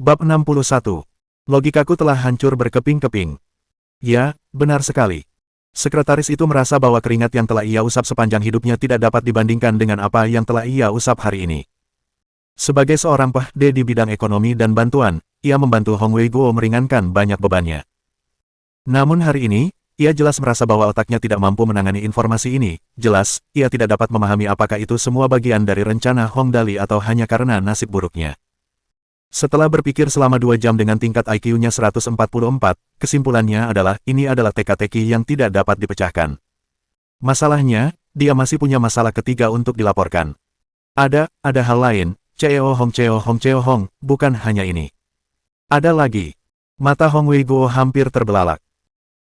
Bab 61. Logikaku telah hancur berkeping-keping. Ya, benar sekali. Sekretaris itu merasa bahwa keringat yang telah ia usap sepanjang hidupnya tidak dapat dibandingkan dengan apa yang telah ia usap hari ini. Sebagai seorang PhD di bidang ekonomi dan bantuan, ia membantu Hong Wei Guo meringankan banyak bebannya. Namun hari ini, ia jelas merasa bahwa otaknya tidak mampu menangani informasi ini. Jelas, ia tidak dapat memahami apakah itu semua bagian dari rencana Hong Dali atau hanya karena nasib buruknya. Setelah berpikir selama 2 jam dengan tingkat IQ-nya 144, kesimpulannya adalah ini adalah teka-teki yang tidak dapat dipecahkan. Masalahnya, dia masih punya masalah ketiga untuk dilaporkan. Ada hal lain, Cheo Hong, bukan hanya ini. Ada lagi. Mata Hong Wei Guo hampir terbelalak.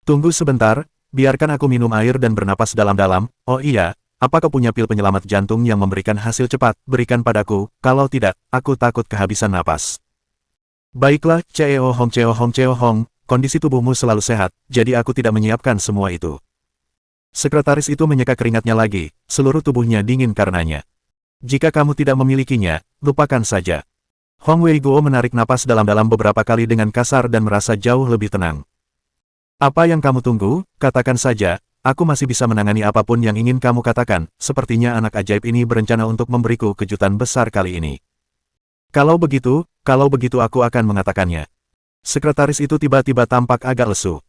Tunggu sebentar, biarkan aku minum air dan bernapas dalam-dalam. Oh iya, apakah punya pil penyelamat jantung yang memberikan hasil cepat? Berikan padaku, kalau tidak, aku takut kehabisan napas. Baiklah, Cheo Hong, kondisi tubuhmu selalu sehat, jadi aku tidak menyiapkan semua itu. Sekretaris itu menyeka keringatnya lagi, seluruh tubuhnya dingin karenanya. Jika kamu tidak memilikinya, lupakan saja. Hong Wei Guo menarik napas dalam-dalam beberapa kali dengan kasar dan merasa jauh lebih tenang. Apa yang kamu tunggu? Katakan saja, aku masih bisa menangani apapun yang ingin kamu katakan. Sepertinya anak ajaib ini berencana untuk memberiku kejutan besar kali ini. Kalau begitu aku akan mengatakannya. Sekretaris itu tiba-tiba tampak agak lesu.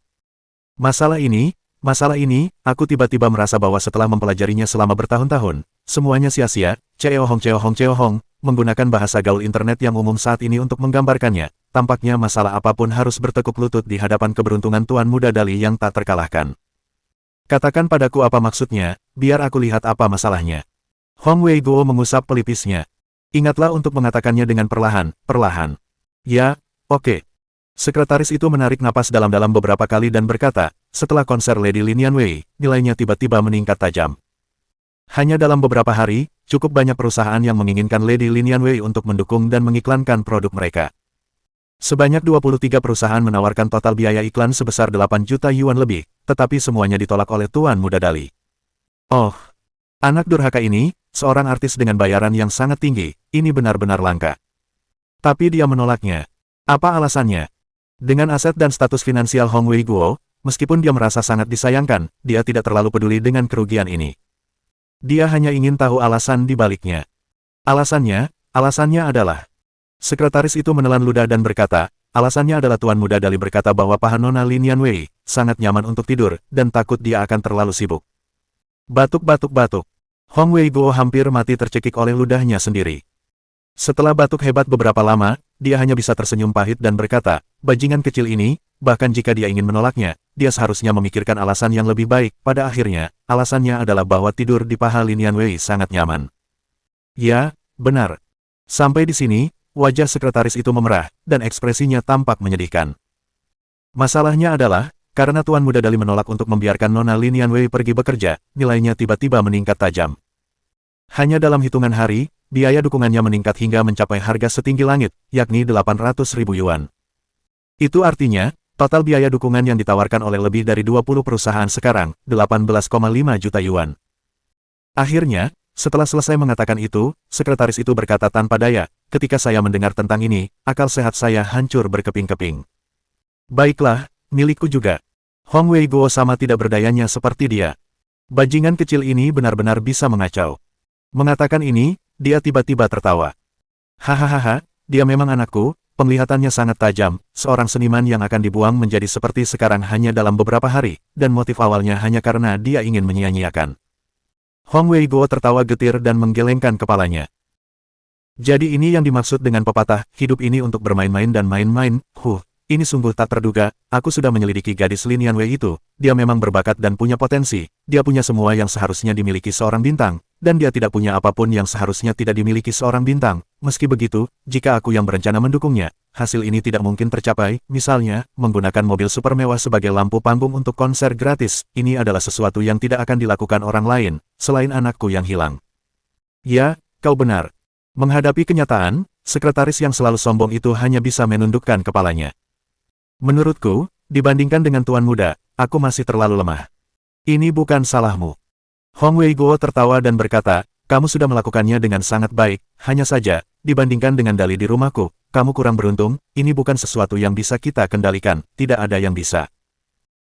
Masalah ini, aku tiba-tiba merasa bahwa setelah mempelajarinya selama bertahun-tahun, semuanya sia-sia. Cheo Hong, menggunakan bahasa gaul internet yang umum saat ini untuk menggambarkannya. Tampaknya masalah apapun harus bertekuk lutut di hadapan keberuntungan Tuan Muda Dali yang tak terkalahkan. Katakan padaku apa maksudnya, biar aku lihat apa masalahnya. Hong Wei Guo mengusap pelipisnya. Ingatlah untuk mengatakannya dengan perlahan. Ya, oke. Sekretaris itu menarik napas dalam-dalam beberapa kali dan berkata, setelah konser Lady Lin Yanwei, nilainya tiba-tiba meningkat tajam. Hanya dalam beberapa hari, cukup banyak perusahaan yang menginginkan Lady Lin Yanwei untuk mendukung dan mengiklankan produk mereka. Sebanyak 23 perusahaan menawarkan total biaya iklan sebesar 8 juta yuan lebih, tetapi semuanya ditolak oleh Tuan Muda Dali. Oh, anak durhaka ini, seorang artis dengan bayaran yang sangat tinggi, ini benar-benar langka. Tapi dia menolaknya. Apa alasannya? Dengan aset dan status finansial Hong Wei Guo, meskipun dia merasa sangat disayangkan, dia tidak terlalu peduli dengan kerugian ini. Dia hanya ingin tahu alasan di baliknya. Alasannya adalah... Sekretaris itu menelan ludah dan berkata, alasannya adalah Tuan Muda Dali berkata bahwa paha Nona Lin Yanwei sangat nyaman untuk tidur, dan takut dia akan terlalu sibuk. Batuk. Hong Wei Guo hampir mati tercekik oleh ludahnya sendiri. Setelah batuk hebat beberapa lama, dia hanya bisa tersenyum pahit dan berkata, bajingan kecil ini, bahkan jika dia ingin menolaknya, dia seharusnya memikirkan alasan yang lebih baik. Pada akhirnya, alasannya adalah bahwa tidur di paha Lin Yanwei sangat nyaman. Ya, benar. Sampai di sini, wajah sekretaris itu memerah, dan ekspresinya tampak menyedihkan. Masalahnya adalah, karena Tuan Muda Dali menolak untuk membiarkan Nona Lin Yanwei pergi bekerja, nilainya tiba-tiba meningkat tajam. Hanya dalam hitungan hari, biaya dukungannya meningkat hingga mencapai harga setinggi langit, yakni 800.000 yuan. Itu artinya, total biaya dukungan yang ditawarkan oleh lebih dari 20 perusahaan sekarang, 18,5 juta yuan. Akhirnya, setelah selesai mengatakan itu, sekretaris itu berkata tanpa daya, ketika saya mendengar tentang ini, akal sehat saya hancur berkeping-keping. Baiklah, milikku juga. Hong Wei Guo sama tidak berdayanya seperti dia. Bajingan kecil ini benar-benar bisa mengacau. Mengatakan ini, dia tiba-tiba tertawa. Hahaha, dia memang anakku, penglihatannya sangat tajam, seorang seniman yang akan dibuang menjadi seperti sekarang hanya dalam beberapa hari, dan motif awalnya hanya karena dia ingin menyia-nyiakan. Hong Wei Guo tertawa getir dan menggelengkan kepalanya. Jadi ini yang dimaksud dengan pepatah, hidup ini untuk bermain-main dan main-main. Ini sungguh tak terduga, aku sudah menyelidiki gadis Lin Yanwei itu, dia memang berbakat dan punya potensi, dia punya semua yang seharusnya dimiliki seorang bintang, dan dia tidak punya apapun yang seharusnya tidak dimiliki seorang bintang. Meski begitu, jika aku yang berencana mendukungnya, hasil ini tidak mungkin tercapai, misalnya, menggunakan mobil super mewah sebagai lampu panggung untuk konser gratis, ini adalah sesuatu yang tidak akan dilakukan orang lain, selain anakku yang hilang. Ya, kau benar. Menghadapi kenyataan, sekretaris yang selalu sombong itu hanya bisa menundukkan kepalanya. Menurutku, dibandingkan dengan Tuan Muda, aku masih terlalu lemah. Ini bukan salahmu. Hong Wei Guo tertawa dan berkata, kamu sudah melakukannya dengan sangat baik, hanya saja, dibandingkan dengan Dali di rumahku, kamu kurang beruntung, ini bukan sesuatu yang bisa kita kendalikan, tidak ada yang bisa.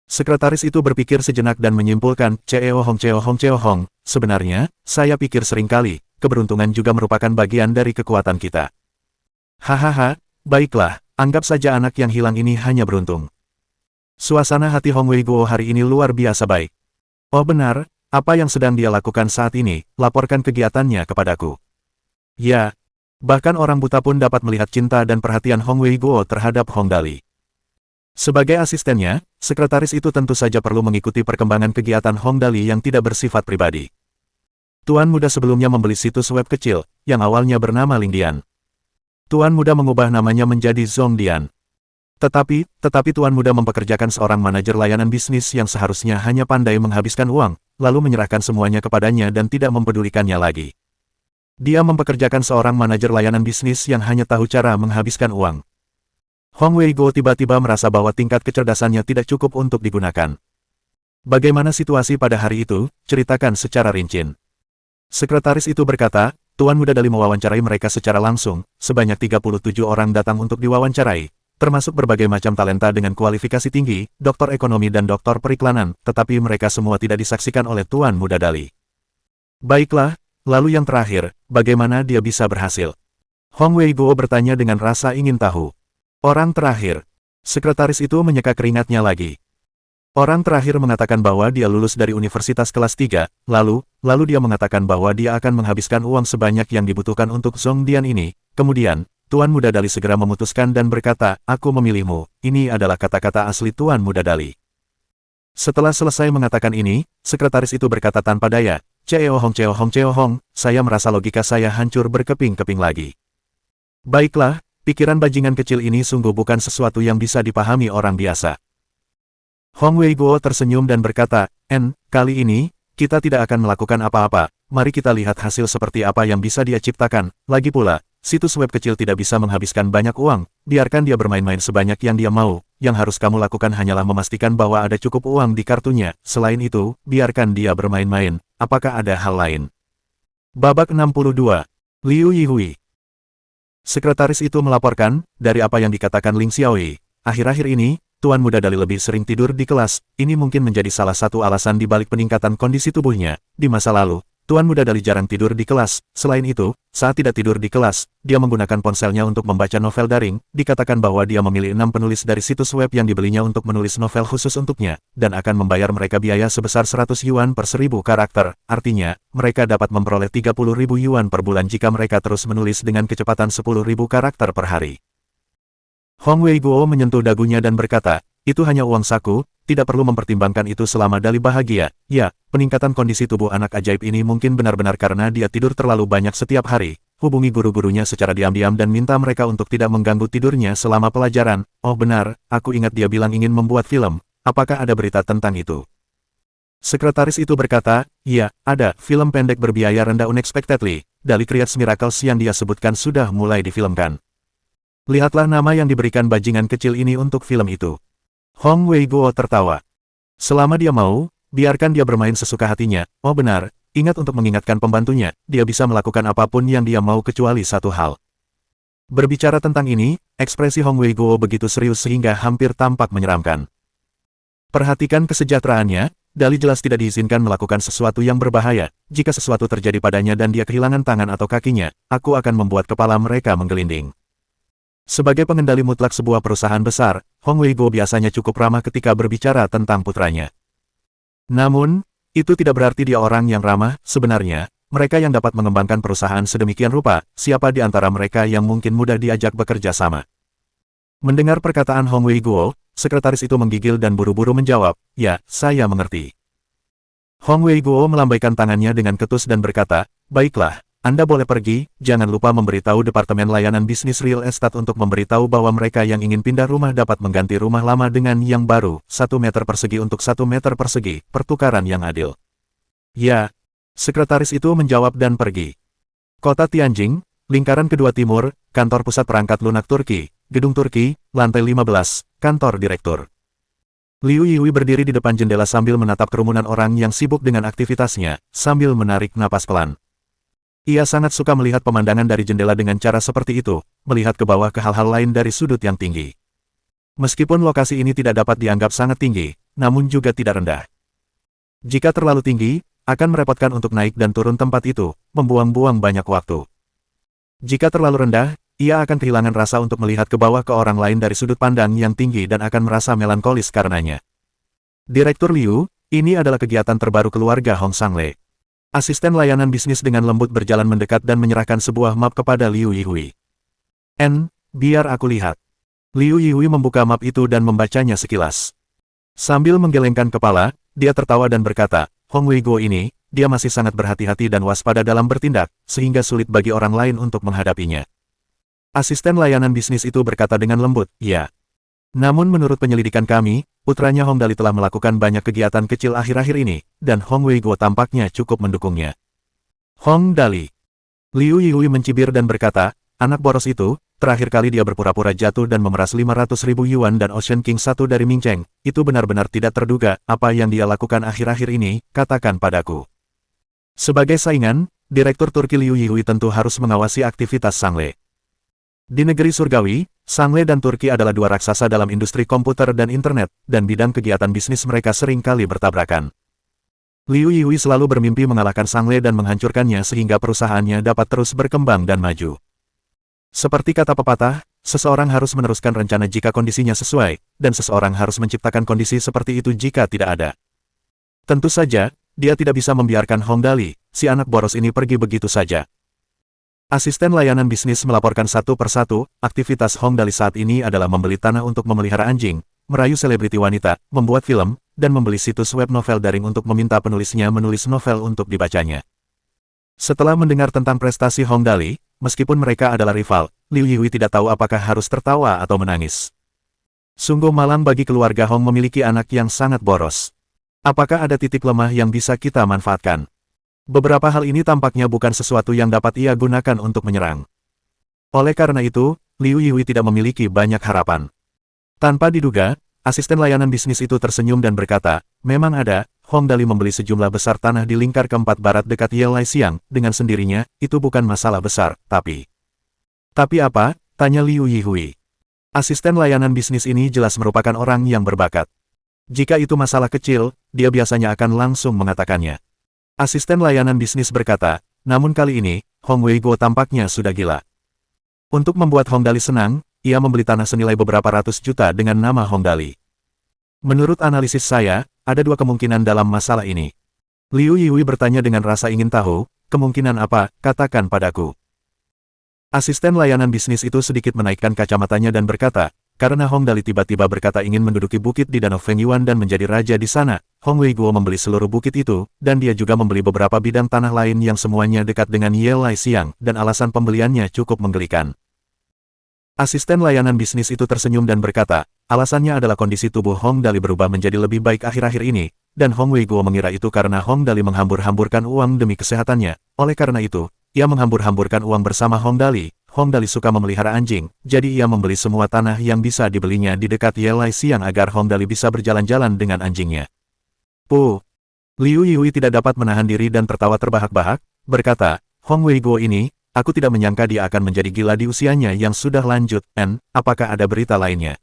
Sekretaris itu berpikir sejenak dan menyimpulkan, Ceo Hong, sebenarnya, saya pikir seringkali, keberuntungan juga merupakan bagian dari kekuatan kita. Hahaha, baiklah, anggap saja anak yang hilang ini hanya beruntung. Suasana hati Hong Wei Guo hari ini luar biasa baik. Oh benar, apa yang sedang dia lakukan saat ini, laporkan kegiatannya kepadaku. Ya, bahkan orang buta pun dapat melihat cinta dan perhatian Hong Wei Guo terhadap Hong Dali. Sebagai asistennya, sekretaris itu tentu saja perlu mengikuti perkembangan kegiatan Hong Dali yang tidak bersifat pribadi. Tuan Muda sebelumnya membeli situs web kecil, yang awalnya bernama Lingdian. Tuan Muda mengubah namanya menjadi Zongdian. Tetapi Tuan Muda mempekerjakan seorang manajer layanan bisnis yang seharusnya hanya pandai menghabiskan uang, lalu menyerahkan semuanya kepadanya dan tidak mempedulikannya lagi. Dia mempekerjakan seorang manajer layanan bisnis yang hanya tahu cara menghabiskan uang. Hong Wei Guo tiba-tiba merasa bahwa tingkat kecerdasannya tidak cukup untuk digunakan. Bagaimana situasi pada hari itu? Ceritakan secara rinci. Sekretaris itu berkata, Tuan Muda Dali mewawancarai mereka secara langsung, sebanyak 37 orang datang untuk diwawancarai, termasuk berbagai macam talenta dengan kualifikasi tinggi, doktor ekonomi dan doktor periklanan, tetapi mereka semua tidak disaksikan oleh Tuan Muda Dali. Baiklah, lalu yang terakhir, bagaimana dia bisa berhasil? Hong Wei Guo bertanya dengan rasa ingin tahu. Orang terakhir. Sekretaris itu menyeka keringatnya lagi. Orang terakhir mengatakan bahwa dia lulus dari universitas kelas 3, lalu dia mengatakan bahwa dia akan menghabiskan uang sebanyak yang dibutuhkan untuk Zongdian ini. Kemudian, Tuan Muda Dali segera memutuskan dan berkata, aku memilihmu. Ini adalah kata-kata asli Tuan Muda Dali. Setelah selesai mengatakan ini, sekretaris itu berkata tanpa daya, Ceo Hong, saya merasa logika saya hancur berkeping-keping lagi. Baiklah, pikiran bajingan kecil ini sungguh bukan sesuatu yang bisa dipahami orang biasa. Hong Wei Guo tersenyum dan berkata, kali ini, kita tidak akan melakukan apa-apa, mari kita lihat hasil seperti apa yang bisa dia ciptakan. Lagi pula, situs web kecil tidak bisa menghabiskan banyak uang, biarkan dia bermain-main sebanyak yang dia mau, yang harus kamu lakukan hanyalah memastikan bahwa ada cukup uang di kartunya, selain itu, biarkan dia bermain-main, apakah ada hal lain? Babak 62. Liu Yihui. Sekretaris itu melaporkan, dari apa yang dikatakan Ling Xiaowei, akhir-akhir ini, Tuan Muda Dali lebih sering tidur di kelas, ini mungkin menjadi salah satu alasan di balik peningkatan kondisi tubuhnya. Di masa lalu, Tuan Muda Dali jarang tidur di kelas, selain itu, saat tidak tidur di kelas, dia menggunakan ponselnya untuk membaca novel daring, dikatakan bahwa dia memilih 6 penulis dari situs web yang dibelinya untuk menulis novel khusus untuknya, dan akan membayar mereka biaya sebesar 100 yuan per 1000 karakter, artinya, mereka dapat memperoleh 30.000 yuan per bulan jika mereka terus menulis dengan kecepatan 10.000 karakter per hari. Hong Wei Guo menyentuh dagunya dan berkata, itu hanya uang saku, tidak perlu mempertimbangkan itu selama Dali bahagia. Ya, peningkatan kondisi tubuh anak ajaib ini mungkin benar-benar karena dia tidur terlalu banyak setiap hari. Hubungi guru-gurunya secara diam-diam dan minta mereka untuk tidak mengganggu tidurnya selama pelajaran. Oh benar, aku ingat dia bilang ingin membuat film. Apakah ada berita tentang itu? Sekretaris itu berkata, ya, ada, film pendek berbiaya rendah Unexpectedly, Dali Creates Miracles yang dia sebutkan sudah mulai difilmkan. Lihatlah nama yang diberikan bajingan kecil ini untuk film itu. Hong Wei Guo tertawa. Selama dia mau, biarkan dia bermain sesuka hatinya. Oh benar, ingat untuk mengingatkan pembantunya, dia bisa melakukan apapun yang dia mau kecuali satu hal. Berbicara tentang ini, ekspresi Hong Wei Guo begitu serius sehingga hampir tampak menyeramkan. Perhatikan kesejahteraannya, Dali jelas tidak diizinkan melakukan sesuatu yang berbahaya. Jika sesuatu terjadi padanya dan dia kehilangan tangan atau kakinya, aku akan membuat kepala mereka menggelinding. Sebagai pengendali mutlak sebuah perusahaan besar, Hong Wei Guo biasanya cukup ramah ketika berbicara tentang putranya. Namun, itu tidak berarti dia orang yang ramah. Sebenarnya, mereka yang dapat mengembangkan perusahaan sedemikian rupa, siapa di antara mereka yang mungkin mudah diajak bekerja sama? Mendengar perkataan Hong Wei Guo, sekretaris itu menggigil dan buru-buru menjawab, ya, saya mengerti. Hong Wei Guo melambaikan tangannya dengan ketus dan berkata, baiklah. Anda boleh pergi, jangan lupa memberitahu Departemen Layanan Bisnis Real Estate untuk memberitahu bahwa mereka yang ingin pindah rumah dapat mengganti rumah lama dengan yang baru, 1 meter persegi untuk 1 meter persegi, pertukaran yang adil. Ya, sekretaris itu menjawab dan pergi. Kota Tianjing, lingkaran kedua timur, kantor pusat perangkat lunak Turki, gedung Turki, lantai 15, kantor direktur. Liu Yihui berdiri di depan jendela sambil menatap kerumunan orang yang sibuk dengan aktivitasnya, sambil menarik napas pelan. Ia sangat suka melihat pemandangan dari jendela dengan cara seperti itu, melihat ke bawah ke hal-hal lain dari sudut yang tinggi. Meskipun lokasi ini tidak dapat dianggap sangat tinggi, namun juga tidak rendah. Jika terlalu tinggi, akan merepotkan untuk naik dan turun tempat itu, membuang-buang banyak waktu. Jika terlalu rendah, ia akan kehilangan rasa untuk melihat ke bawah ke orang lain dari sudut pandang yang tinggi dan akan merasa melankolis karenanya. Direktur Liu, ini adalah kegiatan terbaru keluarga Hong Sangle. Asisten layanan bisnis dengan lembut berjalan mendekat dan menyerahkan sebuah map kepada Liu Yihui. Biar aku lihat. Liu Yihui membuka map itu dan membacanya sekilas. Sambil menggelengkan kepala, dia tertawa dan berkata, Hong Weigo ini, dia masih sangat berhati-hati dan waspada dalam bertindak, sehingga sulit bagi orang lain untuk menghadapinya. Asisten layanan bisnis itu berkata dengan lembut, ya. Namun menurut penyelidikan kami, putranya Hong Dali telah melakukan banyak kegiatan kecil akhir-akhir ini, dan Hong Weigo tampaknya cukup mendukungnya. Hong Dali. Liu Yihui mencibir dan berkata, anak boros itu, terakhir kali dia berpura-pura jatuh dan memeras 500.000 yuan dan Ocean King 1 dari Ming Cheng, itu benar-benar tidak terduga, apa yang dia lakukan akhir-akhir ini, katakan padaku. Sebagai saingan, Direktur Turki Liu Yihui tentu harus mengawasi aktivitas Sangle. Di negeri surgawi, Sangle dan Turki adalah dua raksasa dalam industri komputer dan internet, dan bidang kegiatan bisnis mereka sering kali bertabrakan. Liu Yihui selalu bermimpi mengalahkan Sangle dan menghancurkannya sehingga perusahaannya dapat terus berkembang dan maju. Seperti kata pepatah, seseorang harus meneruskan rencana jika kondisinya sesuai, dan seseorang harus menciptakan kondisi seperti itu jika tidak ada. Tentu saja, dia tidak bisa membiarkan Hong Dali, si anak boros ini pergi begitu saja. Asisten layanan bisnis melaporkan satu persatu, aktivitas Hong Dali saat ini adalah membeli tanah untuk memelihara anjing, merayu selebriti wanita, membuat film, dan membeli situs web novel daring untuk meminta penulisnya menulis novel untuk dibacanya. Setelah mendengar tentang prestasi Hong Dali, meskipun mereka adalah rival, Liu Yihui tidak tahu apakah harus tertawa atau menangis. Sungguh malang bagi keluarga Hong memiliki anak yang sangat boros. Apakah ada titik lemah yang bisa kita manfaatkan? Beberapa hal ini tampaknya bukan sesuatu yang dapat ia gunakan untuk menyerang. Oleh karena itu, Liu Yihui tidak memiliki banyak harapan. Tanpa diduga, asisten layanan bisnis itu tersenyum dan berkata, memang ada, Hong Dali membeli sejumlah besar tanah di lingkar keempat barat dekat Yelai Siang, dengan sendirinya, itu bukan masalah besar, tapi... Tapi apa? Tanya Liu Yihui. Asisten layanan bisnis ini jelas merupakan orang yang berbakat. Jika itu masalah kecil, dia biasanya akan langsung mengatakannya. Asisten layanan bisnis berkata, namun kali ini, Hong Weigo tampaknya sudah gila. Untuk membuat Hong Dali senang, ia membeli tanah senilai beberapa ratus juta dengan nama Hong Dali. Menurut analisis saya, ada dua kemungkinan dalam masalah ini. Liu Yihui bertanya dengan rasa ingin tahu, kemungkinan apa, katakan padaku. Asisten layanan bisnis itu sedikit menaikkan kacamatanya dan berkata, karena Hong Dali tiba-tiba berkata ingin menduduki bukit di Danau Fengyuan dan menjadi raja di sana, Hong Weigo membeli seluruh bukit itu, dan dia juga membeli beberapa bidang tanah lain yang semuanya dekat dengan Yelai Siang, dan alasan pembeliannya cukup menggelikan. Asisten layanan bisnis itu tersenyum dan berkata, alasannya adalah kondisi tubuh Hong Dali berubah menjadi lebih baik akhir-akhir ini, dan Hong Weigo mengira itu karena Hong Dali menghambur-hamburkan uang demi kesehatannya, oleh karena itu, ia menghambur-hamburkan uang bersama Hong Dali. Hong Dali suka memelihara anjing, jadi ia membeli semua tanah yang bisa dibelinya di dekat Yelai Siang agar Hong Dali bisa berjalan-jalan dengan anjingnya. Liu Yihui tidak dapat menahan diri dan tertawa terbahak-bahak, berkata, Hong Weigo ini, aku tidak menyangka dia akan menjadi gila di usianya yang sudah lanjut, apakah ada berita lainnya?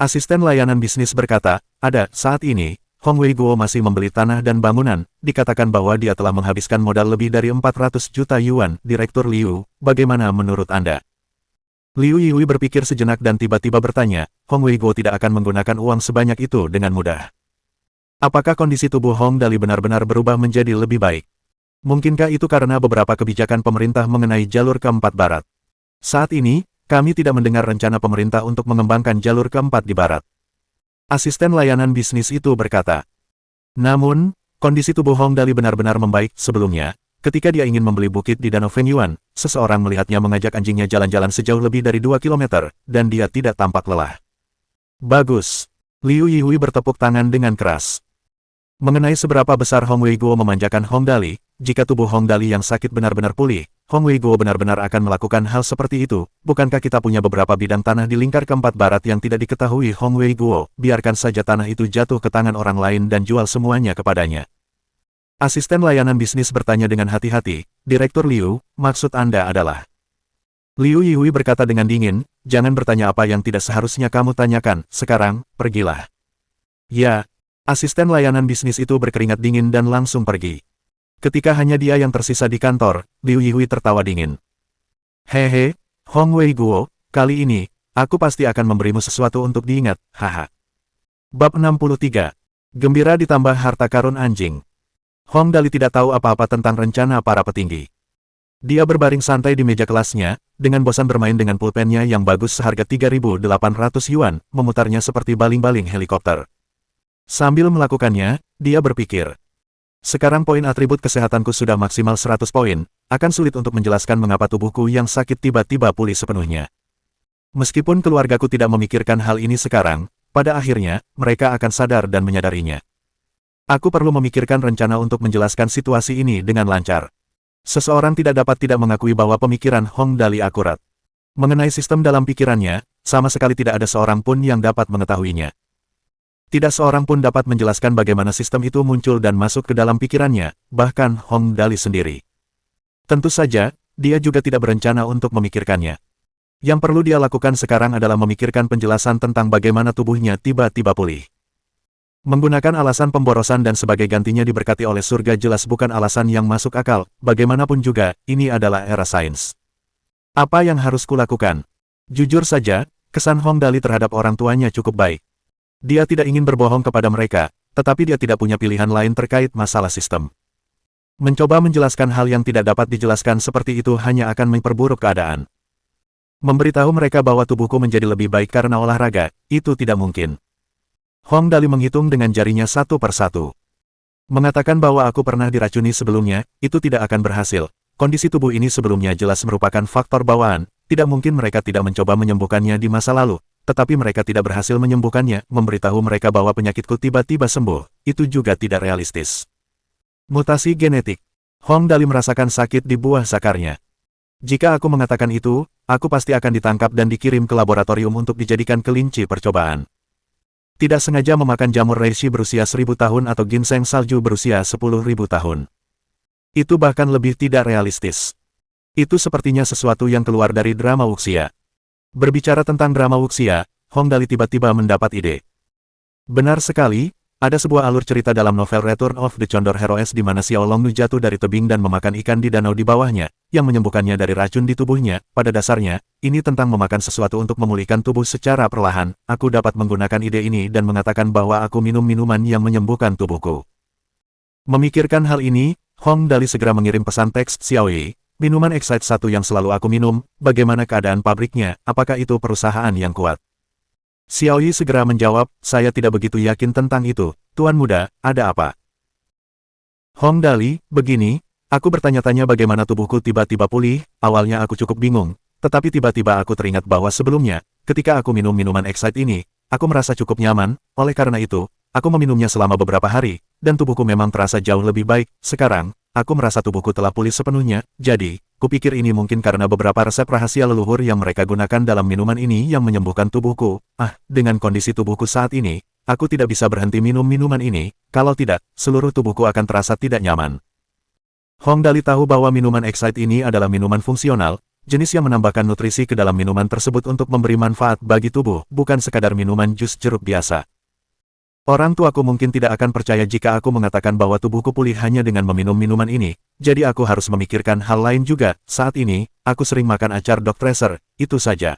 Asisten layanan bisnis berkata, ada, saat ini, Hong Weigo masih membeli tanah dan bangunan, dikatakan bahwa dia telah menghabiskan modal lebih dari 400 juta yuan. Direktur Liu, bagaimana menurut Anda? Liu Yihui berpikir sejenak dan tiba-tiba bertanya, Hong Weigo tidak akan menggunakan uang sebanyak itu dengan mudah. Apakah kondisi tubuh Hong Dali benar-benar berubah menjadi lebih baik? Mungkinkah itu karena beberapa kebijakan pemerintah mengenai jalur keempat barat? Saat ini, kami tidak mendengar rencana pemerintah untuk mengembangkan jalur keempat di barat. Asisten layanan bisnis itu berkata. Namun, kondisi tubuh Hong Dali benar-benar membaik. Sebelumnya, ketika dia ingin membeli bukit di Danau Fengyuan, seseorang melihatnya mengajak anjingnya jalan-jalan sejauh lebih dari 2 kilometer, dan dia tidak tampak lelah. Bagus. Liu Yihui bertepuk tangan dengan keras. Mengenai seberapa besar Hong Weigo memanjakan Hong Dali, jika tubuh Hong Dali yang sakit benar-benar pulih, Hong Weigo benar-benar akan melakukan hal seperti itu. Bukankah kita punya beberapa bidang tanah di lingkar keempat barat yang tidak diketahui Hong Weigo? Biarkan saja tanah itu jatuh ke tangan orang lain dan jual semuanya kepadanya. Asisten layanan bisnis bertanya dengan hati-hati, Direktur Liu, maksud Anda adalah... Liu Yihui berkata dengan dingin, jangan bertanya apa yang tidak seharusnya kamu tanyakan, sekarang, pergilah. Ya, asisten layanan bisnis itu berkeringat dingin dan langsung pergi. Ketika hanya dia yang tersisa di kantor, Liu Yihui tertawa dingin. Hehe, Hong Wei Guo, kali ini, aku pasti akan memberimu sesuatu untuk diingat, haha. Bab 63. Gembira ditambah harta karun anjing. Hong Dali tidak tahu apa-apa tentang rencana para petinggi. Dia berbaring santai di meja kelasnya, dengan bosan bermain dengan pulpennya yang bagus seharga 3.800 yuan, memutarnya seperti baling-baling helikopter. Sambil melakukannya, dia berpikir. Sekarang poin atribut kesehatanku sudah maksimal 100 poin, akan sulit untuk menjelaskan mengapa tubuhku yang sakit tiba-tiba pulih sepenuhnya. Meskipun keluargaku tidak memikirkan hal ini sekarang, pada akhirnya, mereka akan sadar dan menyadarinya. Aku perlu memikirkan rencana untuk menjelaskan situasi ini dengan lancar. Seseorang tidak dapat tidak mengakui bahwa pemikiran Hong Dali akurat. Mengenai sistem dalam pikirannya, sama sekali tidak ada seorang pun yang dapat mengetahuinya. Tidak seorang pun dapat menjelaskan bagaimana sistem itu muncul dan masuk ke dalam pikirannya, bahkan Hong Dali sendiri. Tentu saja, dia juga tidak berencana untuk memikirkannya. Yang perlu dia lakukan sekarang adalah memikirkan penjelasan tentang bagaimana tubuhnya tiba-tiba pulih. Menggunakan alasan pemborosan dan sebagai gantinya diberkati oleh surga jelas bukan alasan yang masuk akal, bagaimanapun juga, ini adalah era sains. Apa yang harus kulakukan? Jujur saja, kesan Hong Dali terhadap orang tuanya cukup baik. Dia tidak ingin berbohong kepada mereka, tetapi dia tidak punya pilihan lain terkait masalah sistem. Mencoba menjelaskan hal yang tidak dapat dijelaskan seperti itu hanya akan memperburuk keadaan. Memberitahu mereka bahwa tubuhku menjadi lebih baik karena olahraga, itu tidak mungkin. Hong Dali menghitung dengan jarinya satu persatu. Mengatakan bahwa aku pernah diracuni sebelumnya, itu tidak akan berhasil. Kondisi tubuh ini sebelumnya jelas merupakan faktor bawaan, tidak mungkin mereka tidak mencoba menyembuhkannya di masa lalu, tetapi mereka tidak berhasil menyembuhkannya, memberitahu mereka bahwa penyakitku tiba-tiba sembuh, itu juga tidak realistis. Mutasi genetik. Hong Dali merasakan sakit di buah sakarnya. Jika aku mengatakan itu, aku pasti akan ditangkap dan dikirim ke laboratorium untuk dijadikan kelinci percobaan. Tidak sengaja memakan jamur reishi berusia 1000 tahun atau ginseng salju berusia 10.000 tahun. Itu bahkan lebih tidak realistis. Itu sepertinya sesuatu yang keluar dari drama wuxia. Berbicara tentang drama wuxia, Hong Dali tiba-tiba mendapat ide. Benar sekali, ada sebuah alur cerita dalam novel Return of the Condor Heroes di mana Xiao Longnu jatuh dari tebing dan memakan ikan di danau di bawahnya, yang menyembuhkannya dari racun di tubuhnya. Pada dasarnya, ini tentang memakan sesuatu untuk memulihkan tubuh secara perlahan. Aku dapat menggunakan ide ini dan mengatakan bahwa aku minum minuman yang menyembuhkan tubuhku. Memikirkan hal ini, Hong Dali segera mengirim pesan teks Xiaoyi, minuman Excite 1 yang selalu aku minum, bagaimana keadaan pabriknya, apakah itu perusahaan yang kuat? Xiaoyi segera menjawab, saya tidak begitu yakin tentang itu, Tuan Muda, ada apa? Hong Dali, begini, aku bertanya-tanya bagaimana tubuhku tiba-tiba pulih, awalnya aku cukup bingung, tetapi tiba-tiba aku teringat bahwa sebelumnya, ketika aku minum minuman Excite ini, aku merasa cukup nyaman, oleh karena itu, aku meminumnya selama beberapa hari, dan tubuhku memang terasa jauh lebih baik. Sekarang, aku merasa tubuhku telah pulih sepenuhnya, jadi, kupikir ini mungkin karena beberapa resep rahasia leluhur yang mereka gunakan dalam minuman ini yang menyembuhkan tubuhku. Dengan kondisi tubuhku saat ini, aku tidak bisa berhenti minum minuman ini, kalau tidak, seluruh tubuhku akan terasa tidak nyaman. Hong Dali tahu bahwa minuman Excite ini adalah minuman fungsional, jenis yang menambahkan nutrisi ke dalam minuman tersebut untuk memberi manfaat bagi tubuh, bukan sekadar minuman jus jeruk biasa. Orang tuaku mungkin tidak akan percaya jika aku mengatakan bahwa tubuhku pulih hanya dengan meminum minuman ini, jadi aku harus memikirkan hal lain juga. Saat ini, aku sering makan acar Dog Tracer, itu saja.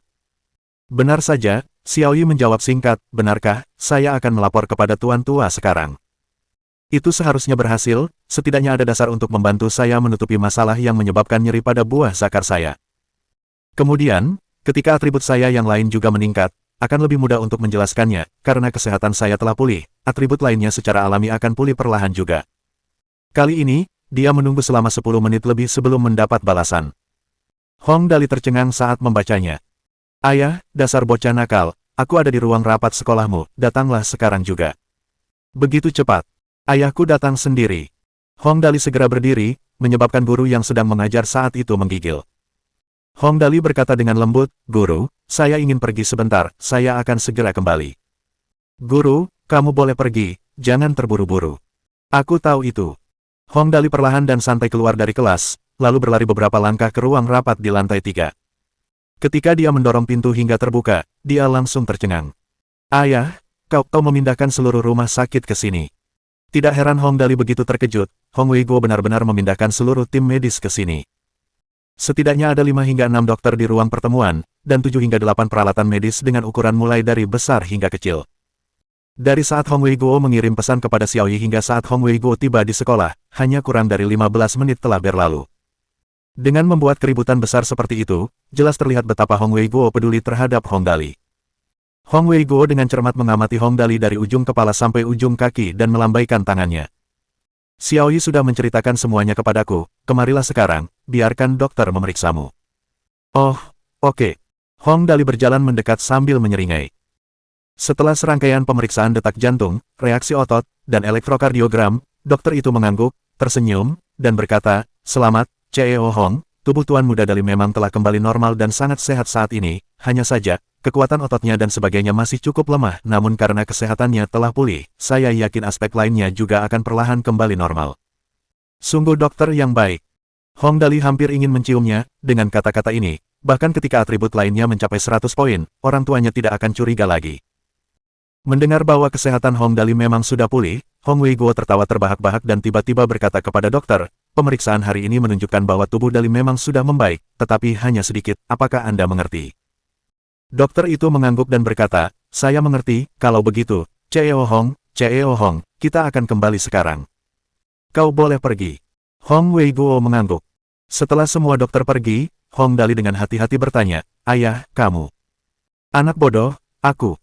Benar saja, Xiaoyi menjawab singkat, benarkah, saya akan melapor kepada Tuan Tua sekarang. Itu seharusnya berhasil, setidaknya ada dasar untuk membantu saya menutupi masalah yang menyebabkan nyeri pada buah zakar saya. Kemudian, ketika atribut saya yang lain juga meningkat, akan lebih mudah untuk menjelaskannya, karena kesehatan saya telah pulih, atribut lainnya secara alami akan pulih perlahan juga. Kali ini, dia menunggu selama 10 menit lebih sebelum mendapat balasan. Hong Dali tercengang saat membacanya. Ayah, dasar bocah nakal, aku ada di ruang rapat sekolahmu, datanglah sekarang juga. Begitu cepat. Ayahku datang sendiri. Hong Dali segera berdiri, menyebabkan guru yang sedang mengajar saat itu menggigil. Hong Dali berkata dengan lembut, Guru, saya ingin pergi sebentar, saya akan segera kembali. Guru, kamu boleh pergi, jangan terburu-buru. Aku tahu itu. Hong Dali perlahan dan santai keluar dari kelas, lalu berlari beberapa langkah ke ruang rapat di lantai 3. Ketika dia mendorong pintu hingga terbuka, dia langsung tercengang. Ayah, kau memindahkan seluruh rumah sakit ke sini. Tidak heran Hong Dali begitu terkejut, Hong Wei Guo benar-benar memindahkan seluruh tim medis ke sini. Setidaknya ada 5 hingga 6 dokter di ruang pertemuan, dan 7 hingga 8 peralatan medis dengan ukuran mulai dari besar hingga kecil. Dari saat Hong Wei Guo mengirim pesan kepada Xiaoyi hingga saat Hong Wei Guo tiba di sekolah, hanya kurang dari 15 menit telah berlalu. Dengan membuat keributan besar seperti itu, jelas terlihat betapa Hong Wei Guo peduli terhadap Hong Dali. Hong Wei Guo dengan cermat mengamati Hong Dali dari ujung kepala sampai ujung kaki dan melambaikan tangannya. Xiaoyi sudah menceritakan semuanya kepadaku, kemarilah sekarang, biarkan dokter memeriksamu. Oh, oke. Hong Dali berjalan mendekat sambil menyeringai. Setelah serangkaian pemeriksaan detak jantung, reaksi otot, dan elektrokardiogram, dokter itu mengangguk, tersenyum, dan berkata, "Selamat, CEO Hong, tubuh Tuan Muda Dali memang telah kembali normal dan sangat sehat saat ini, hanya saja, kekuatan ototnya dan sebagainya masih cukup lemah namun karena kesehatannya telah pulih, saya yakin aspek lainnya juga akan perlahan kembali normal." Sungguh dokter yang baik. Hong Dali hampir ingin menciumnya, dengan kata-kata ini, bahkan ketika atribut lainnya mencapai 100 poin, orang tuanya tidak akan curiga lagi. Mendengar bahwa kesehatan Hong Dali memang sudah pulih, Hong Wei Guo tertawa terbahak-bahak dan tiba-tiba berkata kepada dokter, "Pemeriksaan hari ini menunjukkan bahwa tubuh Dali memang sudah membaik, tetapi hanya sedikit, apakah Anda mengerti?" Dokter itu mengangguk dan berkata, "Saya mengerti, kalau begitu, CEO Hong, kita akan kembali sekarang. Kau boleh pergi." Hong Wei Guo mengangguk. Setelah semua dokter pergi, Hong Dali dengan hati-hati bertanya, "Ayah, kamu?" "Anak bodoh, aku."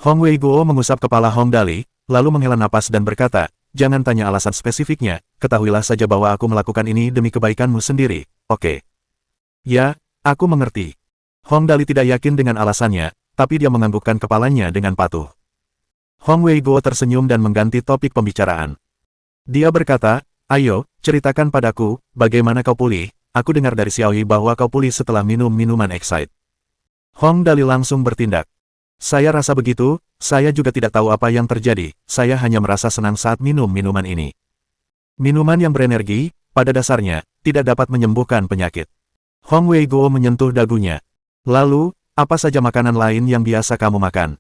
Hong Wei Guo mengusap kepala Hong Dali, lalu menghela napas dan berkata, "Jangan tanya alasan spesifiknya, ketahuilah saja bahwa aku melakukan ini demi kebaikanmu sendiri, oke?" "Ya, aku mengerti." Hong Dali tidak yakin dengan alasannya, tapi dia menganggukkan kepalanya dengan patuh. Hong Wei Guo tersenyum dan mengganti topik pembicaraan. Dia berkata, "Ayo, ceritakan padaku, bagaimana kau pulih, aku dengar dari Xiaoyi bahwa kau pulih setelah minum minuman Excite." Hong Dali langsung bertindak. "Saya rasa begitu, saya juga tidak tahu apa yang terjadi, saya hanya merasa senang saat minum minuman ini. Minuman yang berenergi, pada dasarnya, tidak dapat menyembuhkan penyakit." Hong Wei Guo menyentuh dagunya. "Lalu, apa saja makanan lain yang biasa kamu makan?"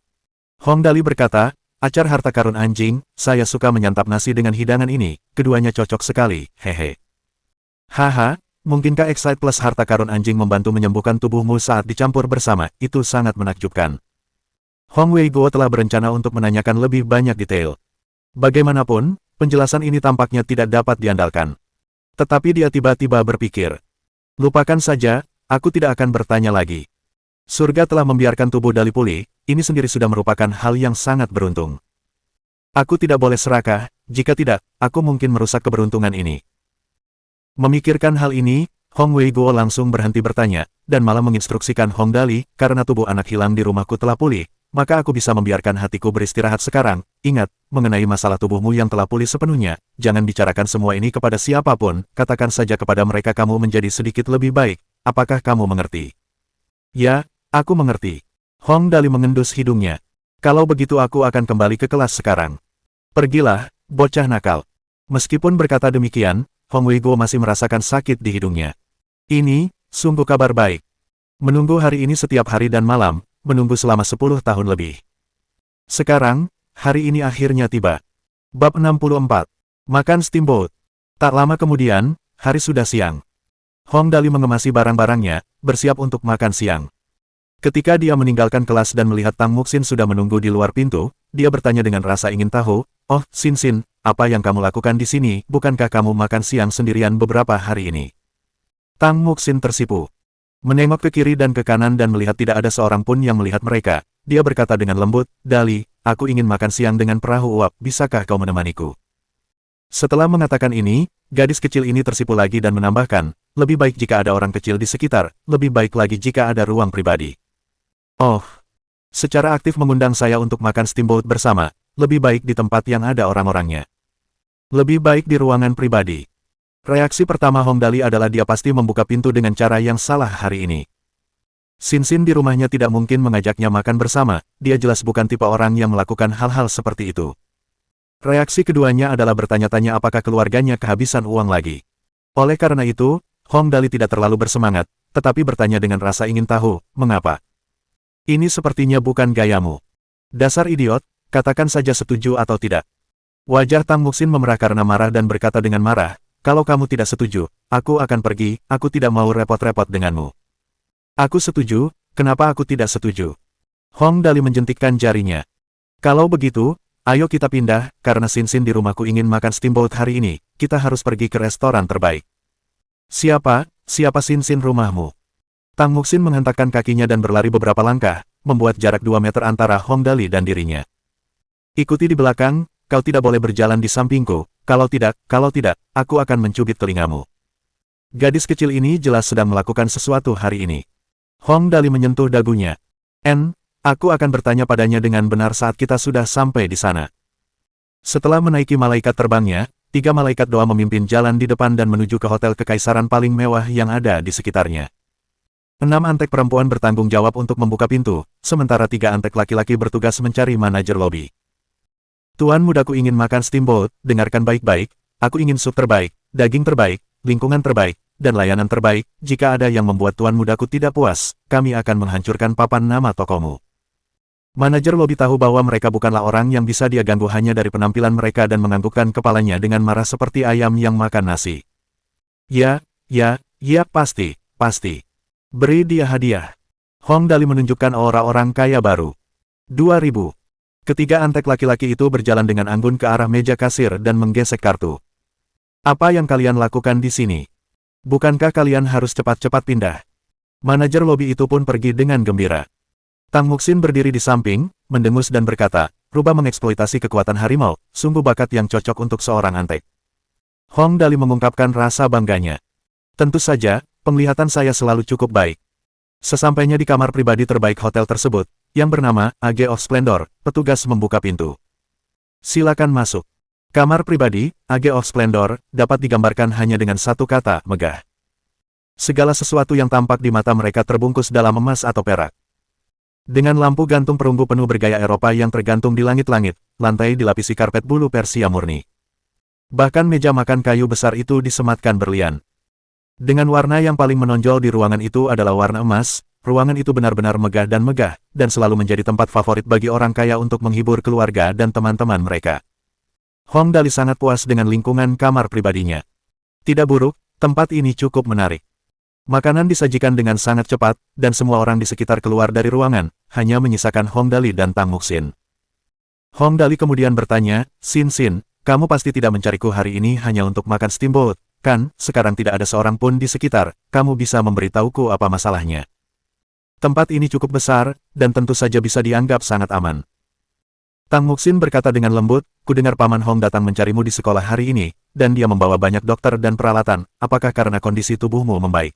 Hong Dali berkata, "Acar harta karun anjing, saya suka menyantap nasi dengan hidangan ini, keduanya cocok sekali, hehe." "Haha, mungkinkah Excite plus harta karun anjing membantu menyembuhkan tubuhmu saat dicampur bersama, itu sangat menakjubkan." Hong Wei Guo telah berencana untuk menanyakan lebih banyak detail. Bagaimanapun, penjelasan ini tampaknya tidak dapat diandalkan. Tetapi dia tiba-tiba berpikir, "Lupakan saja, aku tidak akan bertanya lagi. Surga telah membiarkan tubuh Dali pulih, ini sendiri sudah merupakan hal yang sangat beruntung. Aku tidak boleh serakah, jika tidak, aku mungkin merusak keberuntungan ini." Memikirkan hal ini, Hong Wei Guo langsung berhenti bertanya, dan malah menginstruksikan Hong Dali, "Karena tubuh anak hilang di rumahku telah pulih, maka aku bisa membiarkan hatiku beristirahat sekarang. Ingat, mengenai masalah tubuhmu yang telah pulih sepenuhnya, jangan bicarakan semua ini kepada siapapun, katakan saja kepada mereka kamu menjadi sedikit lebih baik. Apakah kamu mengerti?" "Ya, aku mengerti." Hong Dali mengendus hidungnya. "Kalau begitu aku akan kembali ke kelas sekarang." "Pergilah, bocah nakal." Meskipun berkata demikian, Hong Wei Guo masih merasakan sakit di hidungnya. Ini, sungguh kabar baik. Menunggu hari ini setiap hari dan malam, menunggu selama 10 tahun lebih. Sekarang, hari ini akhirnya tiba. Bab 64. Makan steamboat. Tak lama kemudian, hari sudah siang. Hong Dali mengemasi barang-barangnya, bersiap untuk makan siang. Ketika dia meninggalkan kelas dan melihat Tang Muxin sudah menunggu di luar pintu, dia bertanya dengan rasa ingin tahu, "Oh, Xin Xin, apa yang kamu lakukan di sini? Bukankah kamu makan siang sendirian beberapa hari ini?" Tang Muxin tersipu. Menengok ke kiri dan ke kanan dan melihat tidak ada seorang pun yang melihat mereka, dia berkata dengan lembut, "Dali, aku ingin makan siang dengan perahu uap, bisakah kau menemaniku?" Setelah mengatakan ini, gadis kecil ini tersipu lagi dan menambahkan, "Lebih baik jika ada orang kecil di sekitar, lebih baik lagi jika ada ruang pribadi." "Oh, secara aktif mengundang saya untuk makan steamboat bersama, lebih baik di tempat yang ada orang-orangnya. Lebih baik di ruangan pribadi." Reaksi pertama Hong Dali adalah dia pasti membuka pintu dengan cara yang salah hari ini. Xin Xin di rumahnya tidak mungkin mengajaknya makan bersama, dia jelas bukan tipe orang yang melakukan hal-hal seperti itu. Reaksi keduanya adalah bertanya-tanya apakah keluarganya kehabisan uang lagi. Oleh karena itu, Hong Dali tidak terlalu bersemangat, tetapi bertanya dengan rasa ingin tahu, mengapa? Ini sepertinya bukan gayamu. Dasar idiot, katakan saja setuju atau tidak. Wajah Tang Muxin memerah karena marah dan berkata dengan marah, kalau kamu tidak setuju, aku akan pergi, aku tidak mau repot-repot denganmu. Aku setuju, kenapa aku tidak setuju? Hong Dali menjentikkan jarinya. Kalau begitu, ayo kita pindah, karena Sin di rumahku ingin makan steamboat hari ini, kita harus pergi ke restoran terbaik. Siapa Sin rumahmu? Tang Muxin menghentakkan kakinya dan berlari beberapa langkah, membuat jarak 2 meter antara Hong Dali dan dirinya. Ikuti di belakang, kau tidak boleh berjalan di sampingku, kalau tidak, aku akan mencubit telingamu. Gadis kecil ini jelas sedang melakukan sesuatu hari ini. Hong Dali menyentuh dagunya. Aku akan bertanya padanya dengan benar saat kita sudah sampai di sana. Setelah menaiki malaikat terbangnya, 3 malaikat doa memimpin jalan di depan dan menuju ke hotel kekaisaran paling mewah yang ada di sekitarnya. 6 antek perempuan bertanggung jawab untuk membuka pintu, sementara 3 antek laki-laki bertugas mencari manajer lobi. Tuan mudaku ingin makan steamboat, dengarkan baik-baik, aku ingin sup terbaik, daging terbaik, lingkungan terbaik, dan layanan terbaik. Jika ada yang membuat tuan mudaku tidak puas, kami akan menghancurkan papan nama tokomu. Manajer lobi tahu bahwa mereka bukanlah orang yang bisa dia ganggu hanya dari penampilan mereka dan menganggukkan kepalanya dengan marah seperti ayam yang makan nasi. Ya, pasti. Beri dia hadiah. Hong Dali menunjukkan aura orang kaya baru. 2.000. Ketiga antek laki-laki itu berjalan dengan anggun ke arah meja kasir dan menggesek kartu. Apa yang kalian lakukan di sini? Bukankah kalian harus cepat-cepat pindah? Manajer lobi itu pun pergi dengan gembira. Tang Muxin berdiri di samping, mendengus dan berkata, rubah mengeksploitasi kekuatan harimau, sungguh bakat yang cocok untuk seorang antek. Hong Dali mengungkapkan rasa bangganya. Tentu saja, penglihatan saya selalu cukup baik. Sesampainya di kamar pribadi terbaik hotel tersebut, yang bernama AG of Splendor, petugas membuka pintu. Silakan masuk. Kamar pribadi, AG of Splendor, dapat digambarkan hanya dengan satu kata, megah. Segala sesuatu yang tampak di mata mereka terbungkus dalam emas atau perak. Dengan lampu gantung perunggu penuh bergaya Eropa yang tergantung di langit-langit, lantai dilapisi karpet bulu Persia murni. Bahkan meja makan kayu besar itu disematkan berlian. Dengan warna yang paling menonjol di ruangan itu adalah warna emas, ruangan itu benar-benar megah, dan selalu menjadi tempat favorit bagi orang kaya untuk menghibur keluarga dan teman-teman mereka. Hong Dali sangat puas dengan lingkungan kamar pribadinya. Tidak buruk, tempat ini cukup menarik. Makanan disajikan dengan sangat cepat, dan semua orang di sekitar keluar dari ruangan, hanya menyisakan Hong Dali dan Tang Muxin. Hong Dali kemudian bertanya, Sin, kamu pasti tidak mencariku hari ini hanya untuk makan steamboat, kan? Sekarang tidak ada seorang pun di sekitar, kamu bisa memberitahuku apa masalahnya. Tempat ini cukup besar, dan tentu saja bisa dianggap sangat aman. Tang Muxin berkata dengan lembut, kudengar Paman Hong datang mencarimu di sekolah hari ini, dan dia membawa banyak dokter dan peralatan, apakah karena kondisi tubuhmu membaik?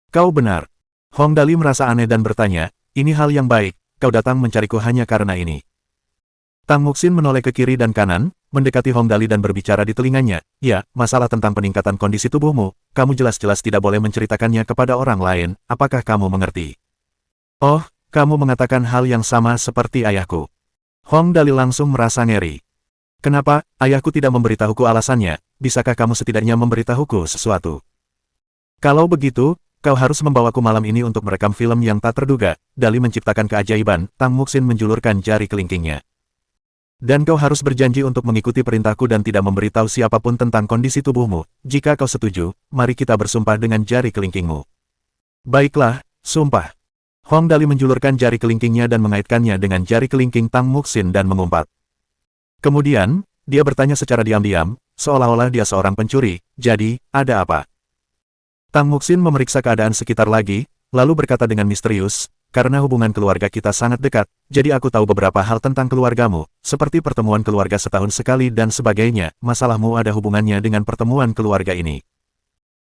Kau benar. Hong Dali merasa aneh dan bertanya, ini hal yang baik, kau datang mencariku hanya karena ini. Tang Muxin menoleh ke kiri dan kanan, mendekati Hong Dali dan berbicara di telinganya, ya, masalah tentang peningkatan kondisi tubuhmu, kamu jelas-jelas tidak boleh menceritakannya kepada orang lain, apakah kamu mengerti? Oh, kamu mengatakan hal yang sama seperti ayahku. Hong Dali langsung merasa ngeri. Kenapa, ayahku tidak memberitahuku alasannya, bisakah kamu setidaknya memberitahuku sesuatu? Kalau begitu, kau harus membawaku malam ini untuk merekam film yang tak terduga, Dali menciptakan keajaiban, Tang Muxin menjulurkan jari kelingkingnya. Dan kau harus berjanji untuk mengikuti perintahku dan tidak memberitahu siapapun tentang kondisi tubuhmu, jika kau setuju, mari kita bersumpah dengan jari kelingkingmu. Baiklah, sumpah. Hong Dali menjulurkan jari kelingkingnya dan mengaitkannya dengan jari kelingking Tang Muxin dan mengumpat. Kemudian, dia bertanya secara diam-diam, seolah-olah dia seorang pencuri, jadi, ada apa? Tang Muxin memeriksa keadaan sekitar lagi, lalu berkata dengan misterius, karena hubungan keluarga kita sangat dekat, jadi aku tahu beberapa hal tentang keluargamu, seperti pertemuan keluarga setahun sekali dan sebagainya, masalahmu ada hubungannya dengan pertemuan keluarga ini.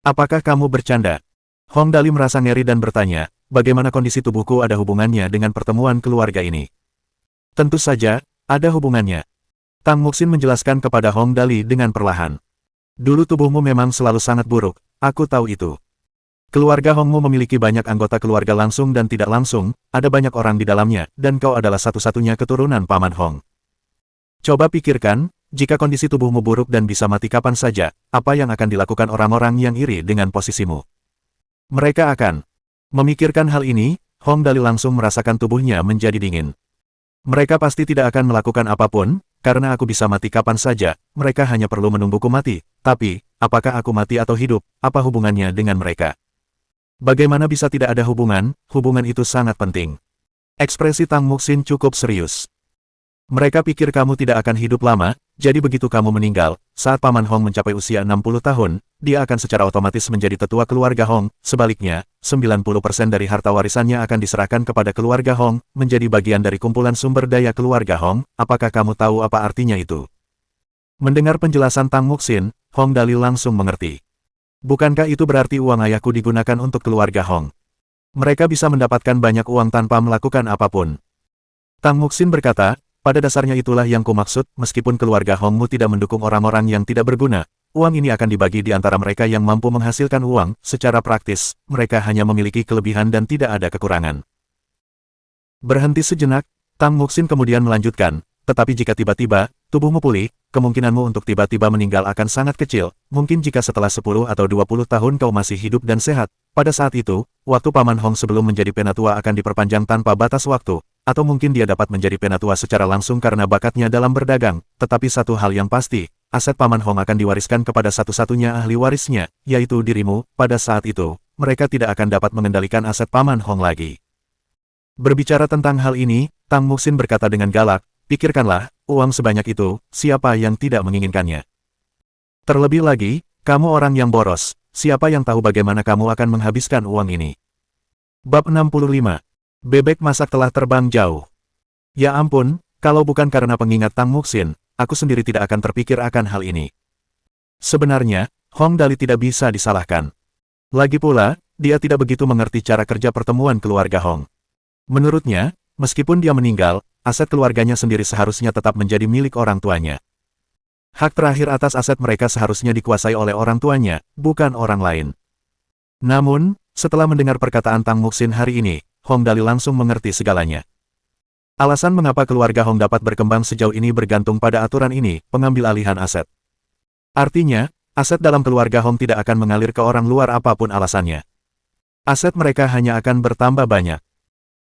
Apakah kamu bercanda? Hong Dali merasa ngeri dan bertanya, bagaimana kondisi tubuhku ada hubungannya dengan pertemuan keluarga ini? Tentu saja, ada hubungannya. Tang Muxin menjelaskan kepada Hong Dali dengan perlahan. Dulu tubuhmu memang selalu sangat buruk, aku tahu itu. Keluarga Hongmu memiliki banyak anggota keluarga langsung dan tidak langsung, ada banyak orang di dalamnya, dan kau adalah satu-satunya keturunan Paman Hong. Coba pikirkan, Jika kondisi tubuhmu buruk dan bisa mati kapan saja, apa yang akan dilakukan orang-orang yang iri dengan posisimu? Mereka akan memikirkan hal ini. Hong Dali langsung merasakan tubuhnya menjadi dingin. Mereka pasti tidak akan melakukan apapun, karena aku bisa mati kapan saja, mereka hanya perlu menungguku mati. Tapi, apakah aku mati atau hidup, apa hubungannya dengan mereka? Bagaimana bisa tidak ada hubungan? Hubungan itu sangat penting. Ekspresi Tang Muxin cukup serius. Mereka pikir kamu tidak akan hidup lama, jadi begitu kamu meninggal, saat Paman Hong mencapai usia 60 tahun, dia akan secara otomatis menjadi tetua keluarga Hong. Sebaliknya, 90% dari harta warisannya akan diserahkan kepada keluarga Hong, menjadi bagian dari kumpulan sumber daya keluarga Hong. Apakah kamu tahu apa artinya itu? Mendengar penjelasan Tang Muxin, Hong Dali langsung mengerti. Bukankah itu berarti uang ayahku digunakan untuk keluarga Hong? Mereka bisa mendapatkan banyak uang tanpa melakukan apapun. Tang Muxin berkata, pada dasarnya itulah yang kumaksud, meskipun keluarga Hongmu tidak mendukung orang-orang yang tidak berguna, uang ini akan dibagi di antara mereka yang mampu menghasilkan uang. Secara praktis, mereka hanya memiliki kelebihan dan tidak ada kekurangan. Berhenti sejenak, Tang Muxin kemudian melanjutkan, tetapi jika tiba-tiba, tubuhmu pulih, kemungkinanmu untuk tiba-tiba meninggal akan sangat kecil. Mungkin jika setelah 10 atau 20 tahun kau masih hidup dan sehat, pada saat itu, waktu Paman Hong sebelum menjadi penatua akan diperpanjang tanpa batas waktu. Atau mungkin dia dapat menjadi penatua secara langsung karena bakatnya dalam berdagang. Tetapi satu hal yang pasti, aset Paman Hong akan diwariskan kepada satu-satunya ahli warisnya, yaitu dirimu. Pada saat itu, mereka tidak akan dapat mengendalikan aset Paman Hong lagi. Berbicara tentang hal ini, Tang Muxin berkata dengan galak, pikirkanlah, uang sebanyak itu, siapa yang tidak menginginkannya? Terlebih lagi, kamu orang yang boros, siapa yang tahu bagaimana kamu akan menghabiskan uang ini? Bab 65. Bebek masak telah terbang jauh. Ya ampun, kalau bukan karena pengingat Tang Muxin, aku sendiri tidak akan terpikir akan hal ini. Sebenarnya, Hong Dali tidak bisa disalahkan. Lagi pula, dia tidak begitu mengerti cara kerja pertemuan keluarga Hong. Menurutnya, meskipun dia meninggal, aset keluarganya sendiri seharusnya tetap menjadi milik orang tuanya. Hak terakhir atas aset mereka seharusnya dikuasai oleh orang tuanya, bukan orang lain. Namun, setelah mendengar perkataan Tang Muxin hari ini, Hong Dali langsung mengerti segalanya. Alasan mengapa keluarga Hong dapat berkembang sejauh ini bergantung pada aturan ini, pengambil alihan aset. Artinya, aset dalam keluarga Hong tidak akan mengalir ke orang luar apapun alasannya. Aset mereka hanya akan bertambah banyak.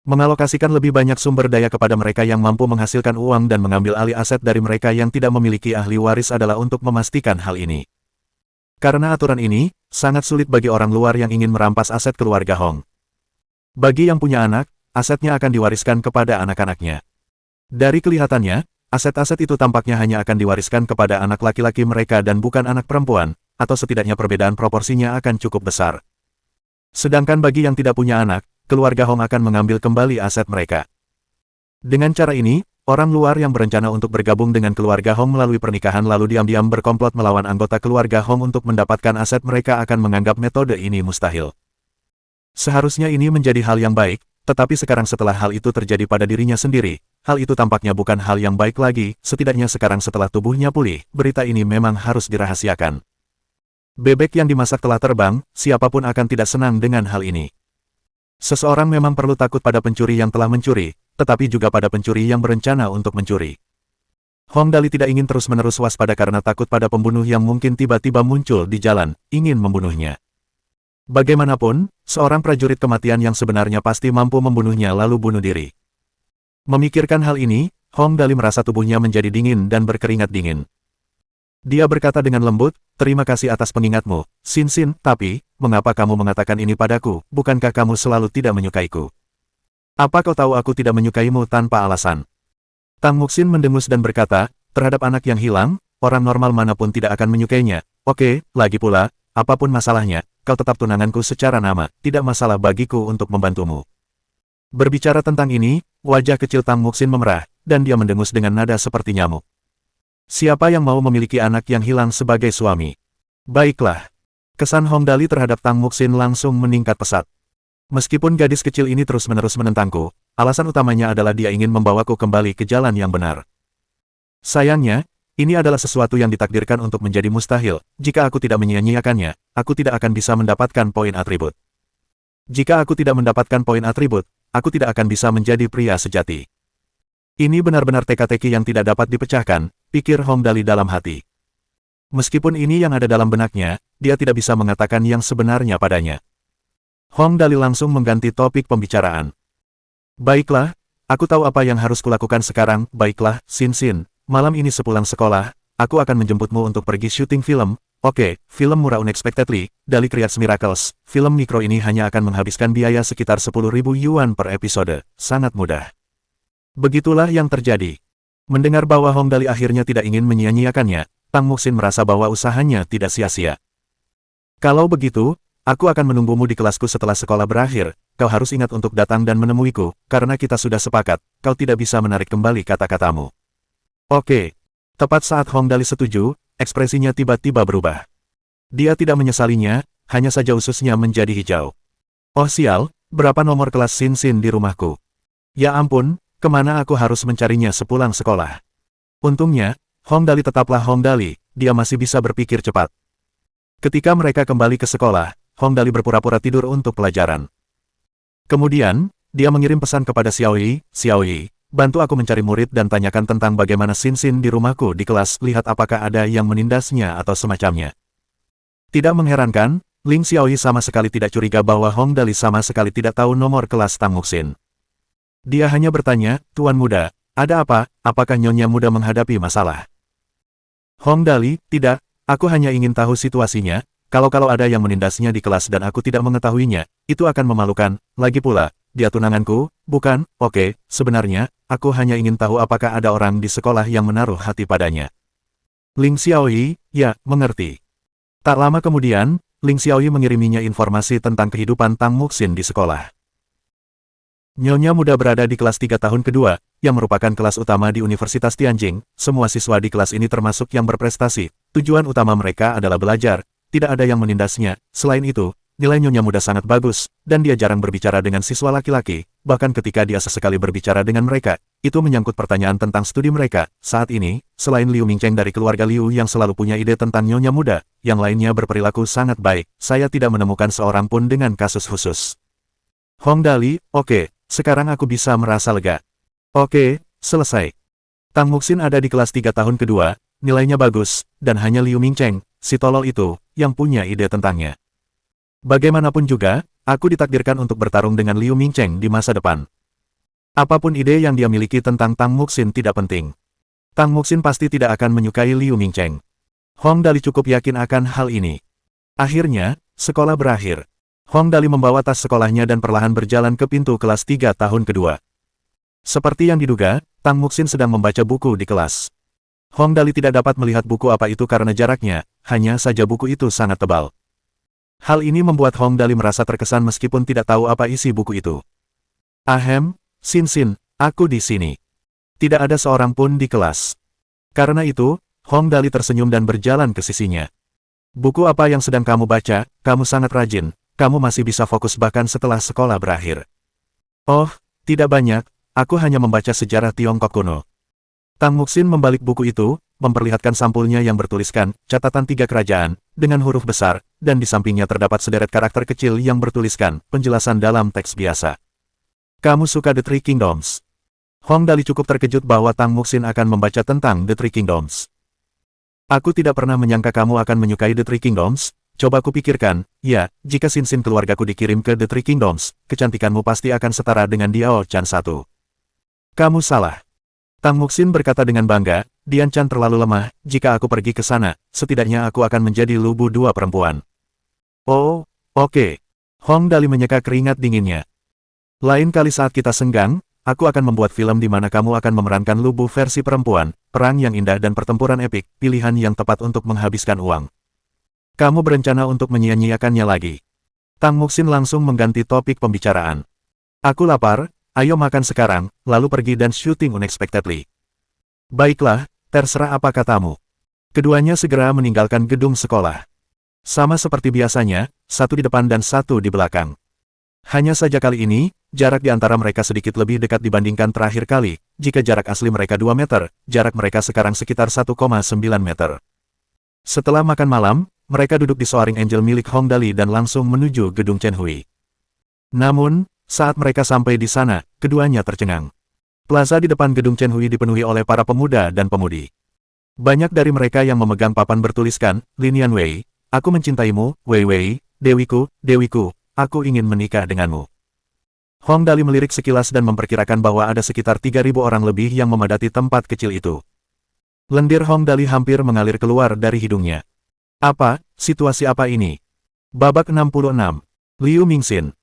Mengalokasikan lebih banyak sumber daya kepada mereka yang mampu menghasilkan uang dan mengambil alih aset dari mereka yang tidak memiliki ahli waris adalah untuk memastikan hal ini. Karena aturan ini, sangat sulit bagi orang luar yang ingin merampas aset keluarga Hong. Bagi yang punya anak, asetnya akan diwariskan kepada anak-anaknya. Dari kelihatannya, aset-aset itu tampaknya hanya akan diwariskan kepada anak laki-laki mereka dan bukan anak perempuan, atau setidaknya perbedaan proporsinya akan cukup besar. Sedangkan bagi yang tidak punya anak, keluarga Hong akan mengambil kembali aset mereka. Dengan cara ini, orang luar yang berencana untuk bergabung dengan keluarga Hong melalui pernikahan lalu diam-diam berkomplot melawan anggota keluarga Hong untuk mendapatkan aset mereka akan menganggap metode ini mustahil. Seharusnya ini menjadi hal yang baik, tetapi sekarang setelah hal itu terjadi pada dirinya sendiri, hal itu tampaknya bukan hal yang baik lagi, setidaknya sekarang setelah tubuhnya pulih, berita ini memang harus dirahasiakan. Bebek yang dimasak telah terbang, siapapun akan tidak senang dengan hal ini. Seseorang memang perlu takut pada pencuri yang telah mencuri, tetapi juga pada pencuri yang berencana untuk mencuri. Hong Dali tidak ingin terus-menerus waspada karena takut pada pembunuh yang mungkin tiba-tiba muncul di jalan, ingin membunuhnya. Bagaimanapun, seorang prajurit kematian yang sebenarnya pasti mampu membunuhnya lalu bunuh diri. Memikirkan hal ini, Hong Dali merasa tubuhnya menjadi dingin dan berkeringat dingin. Dia berkata dengan lembut, terima kasih atas pengingatmu, Xin Xin, tapi, mengapa kamu mengatakan ini padaku, bukankah kamu selalu tidak menyukaiku? Apa kau tahu aku tidak menyukaimu tanpa alasan? Tang Muxin mendengus dan berkata, terhadap anak yang hilang, orang normal manapun tidak akan menyukainya. Oke, lagi pula, apapun masalahnya, kau tetap tunanganku secara nama, tidak masalah bagiku untuk membantumu. Berbicara tentang ini, wajah kecil Tang Muxin memerah, dan dia mendengus dengan nada seperti nyamuk. Siapa yang mau memiliki anak yang hilang sebagai suami? Baiklah. Kesan Hong Dali terhadap Tang Muxin langsung meningkat pesat. Meskipun gadis kecil ini terus-menerus menentangku, alasan utamanya adalah dia ingin membawaku kembali ke jalan yang benar. Sayangnya, ini adalah sesuatu yang ditakdirkan untuk menjadi mustahil. Jika aku tidak menyia-nyiakannya, aku tidak akan bisa mendapatkan poin atribut. Jika aku tidak mendapatkan poin atribut, aku tidak akan bisa menjadi pria sejati. Ini benar-benar teka-teki yang tidak dapat dipecahkan, pikir Hong Dali dalam hati. Meskipun ini yang ada dalam benaknya, dia tidak bisa mengatakan yang sebenarnya padanya. Hong Dali langsung mengganti topik pembicaraan. Baiklah, aku tahu apa yang harus kulakukan sekarang. Baiklah, Xin Xin, malam ini sepulang sekolah, aku akan menjemputmu untuk pergi syuting film. Oke, film murah Unexpectedly, dari Creates Miracles. Film mikro ini hanya akan menghabiskan biaya sekitar 10.000 yuan per episode. Sangat mudah. Begitulah yang terjadi. Mendengar bahwa Hong Dali akhirnya tidak ingin menyia-nyiakannya, Tang Muxin merasa bahwa usahanya tidak sia-sia. Kalau begitu, aku akan menunggumu di kelasku setelah sekolah berakhir. Kau harus ingat untuk datang dan menemuiku, karena kita sudah sepakat, kau tidak bisa menarik kembali kata-katamu. Oke. Tepat saat Hong Dali setuju, ekspresinya tiba-tiba berubah. Dia tidak menyesalinya, hanya saja ususnya menjadi hijau. Oh sial, berapa nomor kelas Xin Xin di rumahku? Ya ampun, kemana aku harus mencarinya sepulang sekolah? Untungnya, Hong Dali tetaplah Hong Dali, dia masih bisa berpikir cepat. Ketika mereka kembali ke sekolah, Hong Dali berpura-pura tidur untuk pelajaran. Kemudian, dia mengirim pesan kepada Xiaoyi, Xiaoyi, bantu aku mencari murid dan tanyakan tentang bagaimana Xin Xin di rumahku di kelas, lihat apakah ada yang menindasnya atau semacamnya. Tidak mengherankan, Ling Xiaoyi sama sekali tidak curiga bahwa Hong Dali sama sekali tidak tahu nomor kelas Tang Muxin. Dia hanya bertanya, Tuan Muda, ada apa? Apakah Nyonya Muda menghadapi masalah? Hong Dali, tidak, aku hanya ingin tahu situasinya, kalau ada yang menindasnya di kelas dan aku tidak mengetahuinya, itu akan memalukan, lagi pula, dia tunanganku, bukan? Oke, sebenarnya, aku hanya ingin tahu apakah ada orang di sekolah yang menaruh hati padanya. Ling Xiaoyi, ya, mengerti. Tak lama kemudian, Ling Xiaoyi mengiriminya informasi tentang kehidupan Tang Muxin di sekolah. Nyonya Muda berada di kelas 3 tahun kedua, yang merupakan kelas utama di Universitas Tianjing. Semua siswa di kelas ini termasuk yang berprestasi. Tujuan utama mereka adalah belajar, tidak ada yang menindasnya. Selain itu, nilai Nyonya Muda sangat bagus, dan dia jarang berbicara dengan siswa laki-laki. Bahkan ketika dia sesekali berbicara dengan mereka, itu menyangkut pertanyaan tentang studi mereka. Saat ini, selain Liu Mingcheng dari keluarga Liu yang selalu punya ide tentang Nyonya Muda, yang lainnya berperilaku sangat baik, saya tidak menemukan seorang pun dengan kasus khusus. Hong Dali, oke, sekarang aku bisa merasa lega. Oke, selesai. Tang Muxin ada di kelas 3 tahun kedua, nilainya bagus, dan hanya Liu Mingcheng, si tolol itu, yang punya ide tentangnya. Bagaimanapun juga, aku ditakdirkan untuk bertarung dengan Liu Mingcheng di masa depan. Apapun ide yang dia miliki tentang Tang Muxin tidak penting. Tang Muxin pasti tidak akan menyukai Liu Mingcheng. Hong Dali cukup yakin akan hal ini. Akhirnya, sekolah berakhir. Hong Dali membawa tas sekolahnya dan perlahan berjalan ke pintu kelas 3 tahun kedua. Seperti yang diduga, Tang Muxin sedang membaca buku di kelas. Hong Dali tidak dapat melihat buku apa itu karena jaraknya, hanya saja buku itu sangat tebal. Hal ini membuat Hong Dali merasa terkesan meskipun tidak tahu apa isi buku itu. Ahem, Xin Xin, aku di sini. Tidak ada seorang pun di kelas. Karena itu, Hong Dali tersenyum dan berjalan ke sisinya. Buku apa yang sedang kamu baca? Kamu sangat rajin. Kamu masih bisa fokus bahkan setelah sekolah berakhir. Oh, tidak banyak, aku hanya membaca sejarah Tiongkok kuno. Tang Muxin membalik buku itu, memperlihatkan sampulnya yang bertuliskan, catatan 3 kerajaan, dengan huruf besar, dan di sampingnya terdapat sederet karakter kecil yang bertuliskan, penjelasan dalam teks biasa. Kamu suka The Three Kingdoms? Hong Dali cukup terkejut bahwa Tang Muxin akan membaca tentang The Three Kingdoms. Aku tidak pernah menyangka kamu akan menyukai The Three Kingdoms. Coba kupikirkan, ya, jika Xin Xin keluargaku dikirim ke The Three Kingdoms, kecantikanmu pasti akan setara dengan Diao Chan 1. Kamu salah. Tang Muxin berkata dengan bangga, Dian Chan terlalu lemah, jika aku pergi ke sana, setidaknya aku akan menjadi lubu 2 perempuan. Oh, oke. Hong Dali menyeka keringat dinginnya. Lain kali saat kita senggang, aku akan membuat film di mana kamu akan memerankan lubu versi perempuan, perang yang indah dan pertempuran epik, pilihan yang tepat untuk menghabiskan uang. Kamu berencana untuk menyia-nyiakannya lagi. Tang Muxin langsung mengganti topik pembicaraan. Aku lapar, ayo makan sekarang, lalu pergi dan syuting Unexpectedly. Baiklah, terserah apa katamu. Keduanya segera meninggalkan gedung sekolah. Sama seperti biasanya, satu di depan dan satu di belakang. Hanya saja kali ini, jarak di antara mereka sedikit lebih dekat dibandingkan terakhir kali. Jika jarak asli mereka 2 meter, jarak mereka sekarang sekitar 1,9 meter. Setelah makan malam, mereka duduk di Soaring Angel milik Hong Dali dan langsung menuju gedung Chen Hui. Namun, saat mereka sampai di sana, keduanya tercengang. Plaza di depan gedung Chenhui dipenuhi oleh para pemuda dan pemudi. Banyak dari mereka yang memegang papan bertuliskan, Linian Wei, aku mencintaimu, Wei Wei, Dewiku, Dewiku, aku ingin menikah denganmu. Hong Dali melirik sekilas dan memperkirakan bahwa ada sekitar 3.000 orang lebih yang memadati tempat kecil itu. Lendir Hong Dali hampir mengalir keluar dari hidungnya. Apa, situasi apa ini? Babak 66. Liu Mingxin.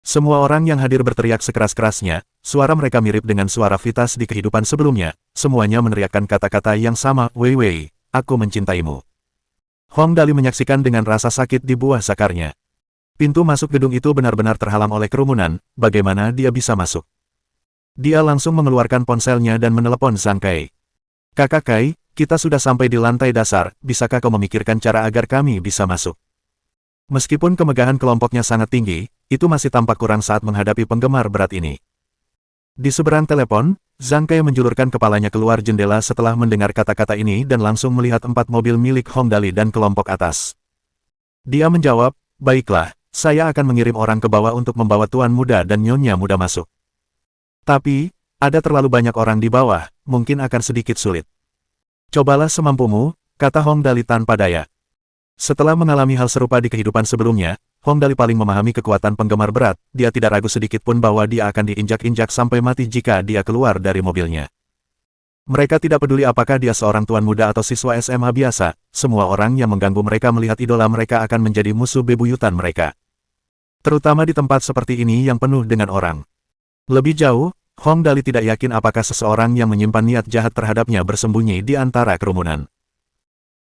Semua orang yang hadir berteriak sekeras-kerasnya, suara mereka mirip dengan suara Vitas di kehidupan sebelumnya, semuanya meneriakkan kata-kata yang sama, Wei Wei, aku mencintaimu. Hong Dali menyaksikan dengan rasa sakit di buah sakarnya. Pintu masuk gedung itu benar-benar terhalang oleh kerumunan, bagaimana dia bisa masuk? Dia langsung mengeluarkan ponselnya dan menelepon Zhang Kai. Kakak Kai, kita sudah sampai di lantai dasar, bisakah kau memikirkan cara agar kami bisa masuk? Meskipun kemegahan kelompoknya sangat tinggi, itu masih tampak kurang saat menghadapi penggemar berat ini. Di seberang telepon, Zhang Kai menjulurkan kepalanya keluar jendela setelah mendengar kata-kata ini dan langsung melihat 4 mobil milik Hong Dali dan kelompok atas. Dia menjawab, baiklah, saya akan mengirim orang ke bawah untuk membawa tuan muda dan nyonya muda masuk. Tapi, ada terlalu banyak orang di bawah, mungkin akan sedikit sulit. Cobalah semampumu, kata Hong Dali tanpa daya. Setelah mengalami hal serupa di kehidupan sebelumnya, Hong Dali paling memahami kekuatan penggemar berat, dia tidak ragu sedikit pun bahwa dia akan diinjak-injak sampai mati jika dia keluar dari mobilnya. Mereka tidak peduli apakah dia seorang tuan muda atau siswa SMA biasa, semua orang yang mengganggu mereka melihat idola mereka akan menjadi musuh bebuyutan mereka. Terutama di tempat seperti ini yang penuh dengan orang. Lebih jauh, Hong Dali tidak yakin apakah seseorang yang menyimpan niat jahat terhadapnya bersembunyi di antara kerumunan.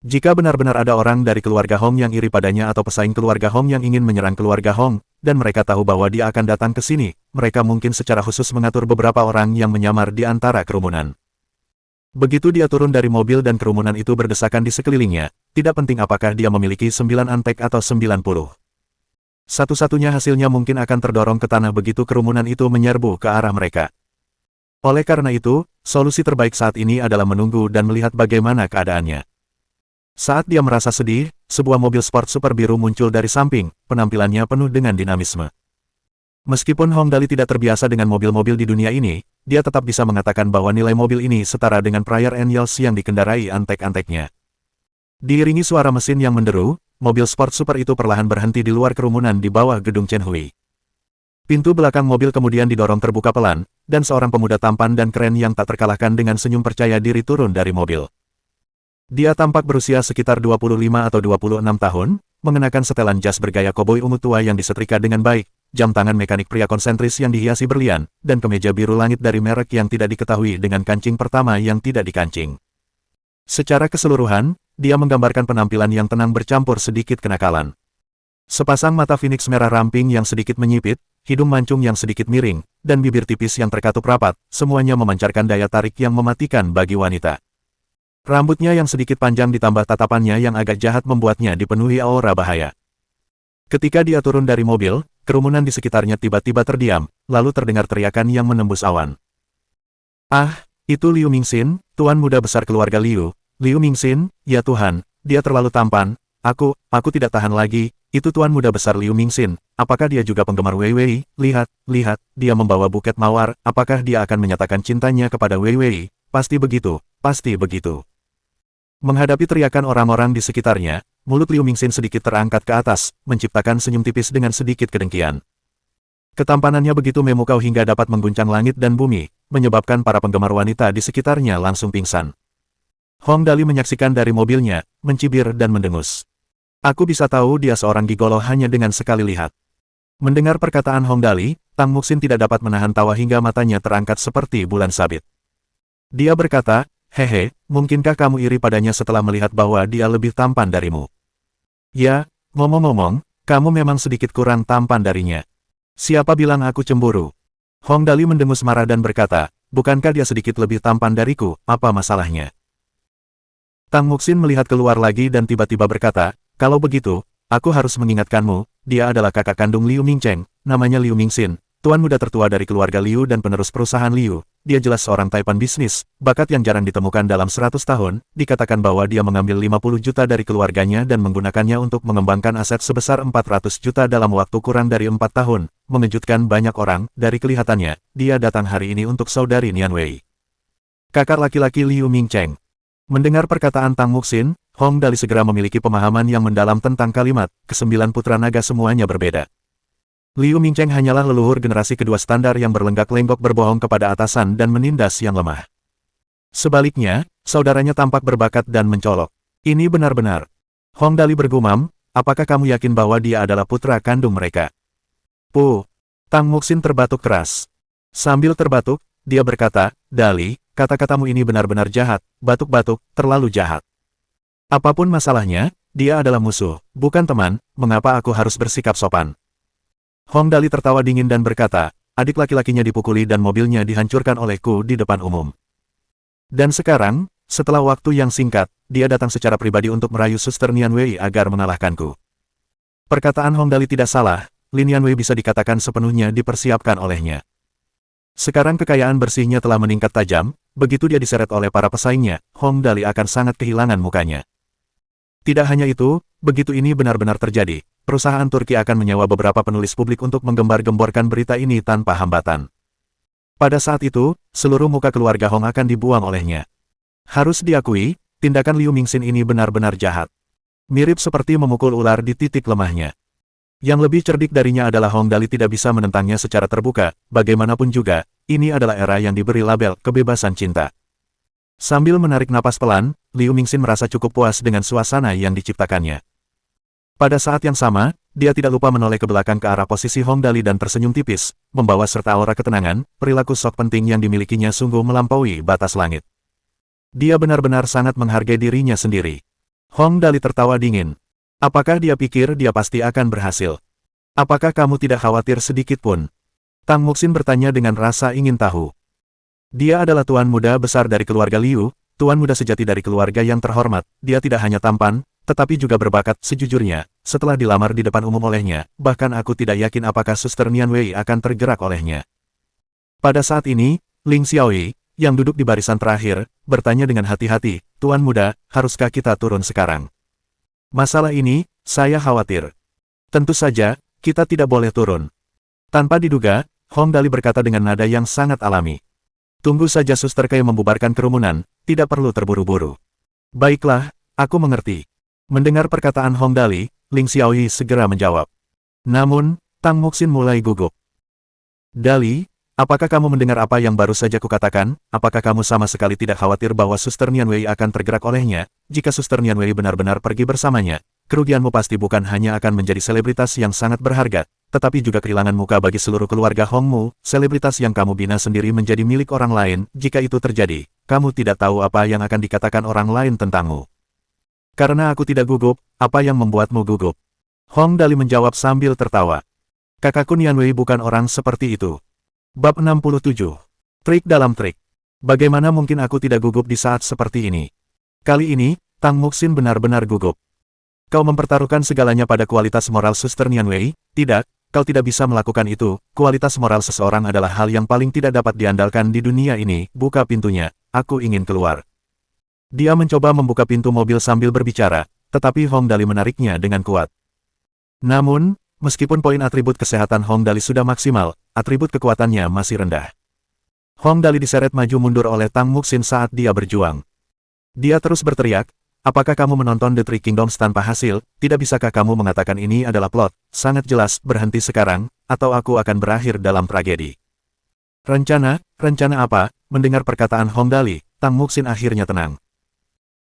Jika benar-benar ada orang dari keluarga Hong yang iri padanya atau pesaing keluarga Hong yang ingin menyerang keluarga Hong, dan mereka tahu bahwa dia akan datang ke sini, mereka mungkin secara khusus mengatur beberapa orang yang menyamar di antara kerumunan. Begitu dia turun dari mobil dan kerumunan itu berdesakan di sekelilingnya, tidak penting apakah dia memiliki 9 antek atau 90. Satu-satunya hasilnya mungkin akan terdorong ke tanah begitu kerumunan itu menyerbu ke arah mereka. Oleh karena itu, solusi terbaik saat ini adalah menunggu dan melihat bagaimana keadaannya. Saat dia merasa sedih, sebuah mobil sport super biru muncul dari samping, penampilannya penuh dengan dinamisme. Meskipun Hong Dali tidak terbiasa dengan mobil-mobil di dunia ini, dia tetap bisa mengatakan bahwa nilai mobil ini setara dengan Prayer Angels yang dikendarai antek-anteknya. Diiringi suara mesin yang menderu, mobil sport super itu perlahan berhenti di luar kerumunan di bawah gedung Chenhui. Pintu belakang mobil kemudian didorong terbuka pelan, dan seorang pemuda tampan dan keren yang tak terkalahkan dengan senyum percaya diri turun dari mobil. Dia tampak berusia sekitar 25 atau 26 tahun, mengenakan setelan jas bergaya koboi ungu tua yang disetrika dengan baik, jam tangan mekanik pria konsentris yang dihiasi berlian, dan kemeja biru langit dari merek yang tidak diketahui dengan kancing pertama yang tidak dikancing. Secara keseluruhan, dia menggambarkan penampilan yang tenang bercampur sedikit kenakalan. Sepasang mata Phoenix merah ramping yang sedikit menyipit, hidung mancung yang sedikit miring, dan bibir tipis yang terkatup rapat, semuanya memancarkan daya tarik yang mematikan bagi wanita. Rambutnya yang sedikit panjang ditambah tatapannya yang agak jahat membuatnya dipenuhi aura bahaya. Ketika dia turun dari mobil, kerumunan di sekitarnya tiba-tiba terdiam, lalu terdengar teriakan yang menembus awan. Ah, itu Liu Mingxin, tuan muda besar keluarga Liu. Liu Mingxin, ya Tuhan, dia terlalu tampan, aku tidak tahan lagi, itu tuan muda besar Liu Mingxin, apakah dia juga penggemar Wei Wei? Lihat, dia membawa buket mawar, apakah dia akan menyatakan cintanya kepada Wei Wei? Pasti begitu, pasti begitu. Menghadapi teriakan orang-orang di sekitarnya, mulut Liu Mingxin sedikit terangkat ke atas, menciptakan senyum tipis dengan sedikit kedengkian. Ketampanannya begitu memukau hingga dapat mengguncang langit dan bumi, menyebabkan para penggemar wanita di sekitarnya langsung pingsan. Hong Dali menyaksikan dari mobilnya, mencibir dan mendengus. Aku bisa tahu dia seorang gigolo hanya dengan sekali lihat. Mendengar perkataan Hong Dali, Tang Muxin tidak dapat menahan tawa hingga matanya terangkat seperti bulan sabit. Dia berkata, hehe, mungkinkah kamu iri padanya setelah melihat bahwa dia lebih tampan darimu? Ya, ngomong-ngomong, kamu memang sedikit kurang tampan darinya. Siapa bilang aku cemburu? Hong Dali mendengus marah dan berkata, bukankah dia sedikit lebih tampan dariku, apa masalahnya? Tang Muxin melihat keluar lagi dan tiba-tiba berkata, kalau begitu, aku harus mengingatkanmu, dia adalah kakak kandung Liu Mingcheng, namanya Liu Mingxin, tuan muda tertua dari keluarga Liu dan penerus perusahaan Liu. Dia jelas seorang taipan bisnis, bakat yang jarang ditemukan dalam 100 tahun. Dikatakan bahwa dia mengambil 50 juta dari keluarganya dan menggunakannya untuk mengembangkan aset sebesar 400 juta dalam waktu kurang dari 4 tahun. Mengejutkan banyak orang, dari kelihatannya, dia datang hari ini untuk saudari Nian Wei. Kakak laki-laki Liu Mingcheng. Mendengar perkataan Tang Muxin, Hong Dali segera memiliki pemahaman yang mendalam tentang kalimat, kesembilan putra naga semuanya berbeda. Liu Mingcheng hanyalah leluhur generasi kedua standar yang berlenggak-lenggok berbohong kepada atasan dan menindas yang lemah. Sebaliknya, saudaranya tampak berbakat dan mencolok. Ini benar-benar. Hong Dali bergumam, apakah kamu yakin bahwa dia adalah putra kandung mereka? Tang Muxin terbatuk keras. Sambil terbatuk, dia berkata, Dali, kata-katamu ini benar-benar jahat, batuk-batuk, terlalu jahat. Apapun masalahnya, dia adalah musuh, bukan teman, mengapa aku harus bersikap sopan? Hong Dali tertawa dingin dan berkata, adik laki-lakinya dipukuli dan mobilnya dihancurkan olehku di depan umum. Dan sekarang, setelah waktu yang singkat, dia datang secara pribadi untuk merayu Suster Nian Wei agar mengalahkanku. Perkataan Hong Dali tidak salah, Lin Nian Wei bisa dikatakan sepenuhnya dipersiapkan olehnya. Sekarang kekayaan bersihnya telah meningkat tajam, begitu dia diseret oleh para pesaingnya, Hong Dali akan sangat kehilangan mukanya. Tidak hanya itu, begitu ini benar-benar terjadi, perusahaan Turki akan menyewa beberapa penulis publik untuk menggembar-gemborkan berita ini tanpa hambatan. Pada saat itu, seluruh muka keluarga Hong akan dibuang olehnya. Harus diakui, tindakan Liu Mingxin ini benar-benar jahat. Mirip seperti memukul ular di titik lemahnya. Yang lebih cerdik darinya adalah Hong Dali tidak bisa menentangnya secara terbuka, bagaimanapun juga, ini adalah era yang diberi label kebebasan cinta. Sambil menarik napas pelan, Liu Mingxin merasa cukup puas dengan suasana yang diciptakannya. Pada saat yang sama, dia tidak lupa menoleh ke belakang ke arah posisi Hong Dali dan tersenyum tipis, membawa serta aura ketenangan, perilaku sok penting yang dimilikinya sungguh melampaui batas langit. Dia benar-benar sangat menghargai dirinya sendiri. Hong Dali tertawa dingin. Apakah dia pikir dia pasti akan berhasil? Apakah kamu tidak khawatir sedikit pun? Tang Muxin bertanya dengan rasa ingin tahu. Dia adalah tuan muda besar dari keluarga Liu, tuan muda sejati dari keluarga yang terhormat. Dia tidak hanya tampan, tetapi juga berbakat. Sejujurnya, setelah dilamar di depan umum olehnya, bahkan aku tidak yakin apakah Suster Nian Wei akan tergerak olehnya. Pada saat ini, Ling Xiaoyi, yang duduk di barisan terakhir, bertanya dengan hati-hati, Tuan muda, haruskah kita turun sekarang? Masalah ini, saya khawatir. Tentu saja, kita tidak boleh turun. Tanpa diduga, Hong Dali berkata dengan nada yang sangat alami. Tunggu saja Suster Kei membubarkan kerumunan, tidak perlu terburu-buru. Baiklah, aku mengerti. Mendengar perkataan Hong Dali, Ling Xiaoyi segera menjawab. Namun, Tang Muxin mulai gugup. Dali, apakah kamu mendengar apa yang baru saja kukatakan? Apakah kamu sama sekali tidak khawatir bahwa Suster Nian Wei akan tergerak olehnya? Jika Suster Nian Wei benar-benar pergi bersamanya, kerugianmu pasti bukan hanya akan menjadi selebritas yang sangat berharga, tetapi juga kehilangan muka bagi seluruh keluarga Hongmu. Selebritas yang kamu bina sendiri menjadi milik orang lain. Jika itu terjadi, kamu tidak tahu apa yang akan dikatakan orang lain tentangmu. Karena aku tidak gugup, apa yang membuatmu gugup? Hong Dali menjawab sambil tertawa. Kakakku Nian Wei bukan orang seperti itu. Bab 67. Trik dalam trik. Bagaimana mungkin aku tidak gugup di saat seperti ini? Kali ini, Tang Muxin benar-benar gugup. Kau mempertaruhkan segalanya pada kualitas moral Suster Nian Wei? Tidak, kau tidak bisa melakukan itu. Kualitas moral seseorang adalah hal yang paling tidak dapat diandalkan di dunia ini. Buka pintunya, aku ingin keluar. Dia mencoba membuka pintu mobil sambil berbicara, tetapi Hong Dali menariknya dengan kuat. Namun, meskipun poin atribut kesehatan Hong Dali sudah maksimal, atribut kekuatannya masih rendah. Hong Dali diseret maju mundur oleh Tang Muxin saat dia berjuang. Dia terus berteriak, apakah kamu menonton The Three Kingdoms tanpa hasil? Tidak bisakah kamu mengatakan ini adalah plot? Sangat jelas, berhenti sekarang, atau aku akan berakhir dalam tragedi. Rencana apa? Mendengar perkataan Hong Dali, Tang Muxin akhirnya tenang.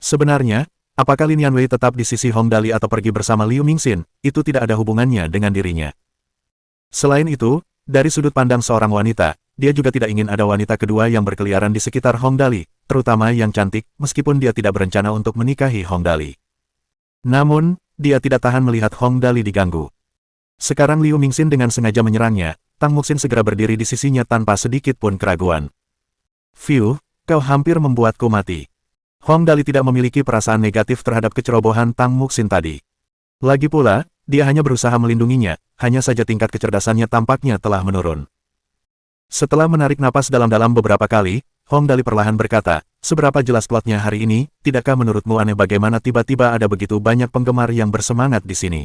Sebenarnya, apakah Lin Nian Wei tetap di sisi Hong Dali atau pergi bersama Liu Mingxin, itu tidak ada hubungannya dengan dirinya. Selain itu, dari sudut pandang seorang wanita, dia juga tidak ingin ada wanita kedua yang berkeliaran di sekitar Hong Dali, terutama yang cantik, meskipun dia tidak berencana untuk menikahi Hong Dali. Namun, dia tidak tahan melihat Hong Dali diganggu. Sekarang Liu Mingxin dengan sengaja menyerangnya, Tang Muxin segera berdiri di sisinya tanpa sedikit pun keraguan. Fiu, kau hampir membuatku mati. Hong Dali tidak memiliki perasaan negatif terhadap kecerobohan Tang Muxin tadi. Lagi pula, dia hanya berusaha melindunginya, hanya saja tingkat kecerdasannya tampaknya telah menurun. Setelah menarik napas dalam-dalam beberapa kali, Hong Dali perlahan berkata, seberapa jelas plotnya hari ini, tidakkah menurutmu aneh bagaimana tiba-tiba ada begitu banyak penggemar yang bersemangat di sini?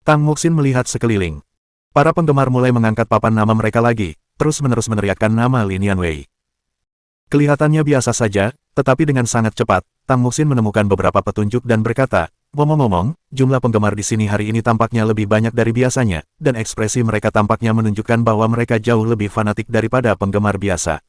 Tang Muxin melihat sekeliling. Para penggemar mulai mengangkat papan nama mereka lagi, terus-menerus meneriakkan nama Lin Yanwei. Kelihatannya biasa saja, tetapi dengan sangat cepat, Tang Muxin menemukan beberapa petunjuk dan berkata, ngomong-ngomong, jumlah penggemar di sini hari ini tampaknya lebih banyak dari biasanya, dan ekspresi mereka tampaknya menunjukkan bahwa mereka jauh lebih fanatik daripada penggemar biasa.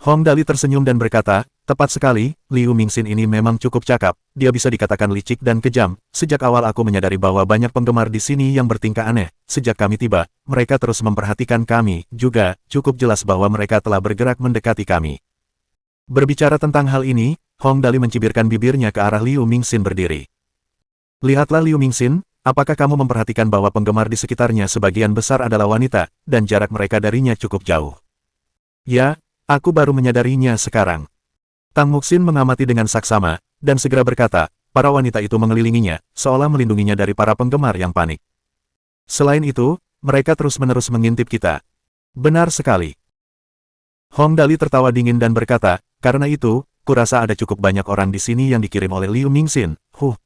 Hong Dali tersenyum dan berkata, tepat sekali, Liu Mingxin ini memang cukup cakap, dia bisa dikatakan licik dan kejam. Sejak awal aku menyadari bahwa banyak penggemar di sini yang bertingkah aneh. Sejak kami tiba, mereka terus memperhatikan kami, juga, cukup jelas bahwa mereka telah bergerak mendekati kami. Berbicara tentang hal ini, Hong Dali mencibirkan bibirnya ke arah Liu Mingxin berdiri. Lihatlah Liu Mingxin, apakah kamu memperhatikan bahwa penggemar di sekitarnya sebagian besar adalah wanita, dan jarak mereka darinya cukup jauh? Ya, aku baru menyadarinya sekarang. Tang Muxin mengamati dengan saksama, dan segera berkata, para wanita itu mengelilinginya, seolah melindunginya dari para penggemar yang panik. Selain itu, mereka terus-menerus mengintip kita. Benar sekali. Hong Dali tertawa dingin dan berkata, karena itu, kurasa ada cukup banyak orang di sini yang dikirim oleh Liu Mingxin.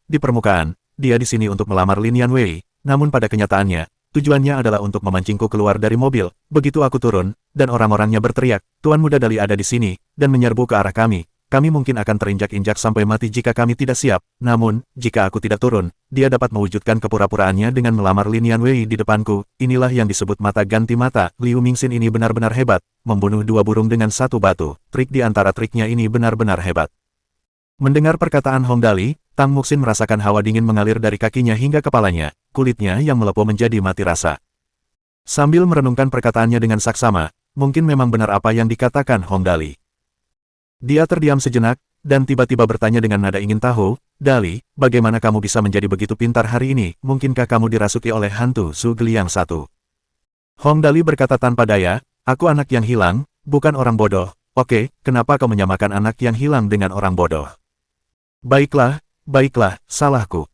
Di permukaan, dia di sini untuk melamar Lin Yanwei, namun pada kenyataannya, tujuannya adalah untuk memancingku keluar dari mobil. Begitu aku turun, dan orang-orangnya berteriak, Tuan Muda Dali ada di sini, dan menyerbu ke arah kami. Kami mungkin akan terinjak-injak sampai mati jika kami tidak siap. Namun, jika aku tidak turun, dia dapat mewujudkan kepura-puraannya dengan melamar Lin Yanwei di depanku. Inilah yang disebut mata ganti mata. Liu Mingxin ini benar-benar hebat, membunuh dua burung dengan satu batu. Trik di antara triknya ini benar-benar hebat. Mendengar perkataan Hong Dali, Tang Muxin merasakan hawa dingin mengalir dari kakinya hingga kepalanya, kulitnya yang melepuh menjadi mati rasa. Sambil merenungkan perkataannya dengan saksama, mungkin memang benar apa yang dikatakan Hong Dali. Dia terdiam sejenak, dan tiba-tiba bertanya dengan nada ingin tahu, Dali, bagaimana kamu bisa menjadi begitu pintar hari ini? Mungkinkah kamu dirasuki oleh hantu Zhuge Liang satu? Hong Dali berkata tanpa daya, aku anak yang hilang, bukan orang bodoh. Oke, kenapa kau menyamakan anak yang hilang dengan orang bodoh? Baiklah, salahku.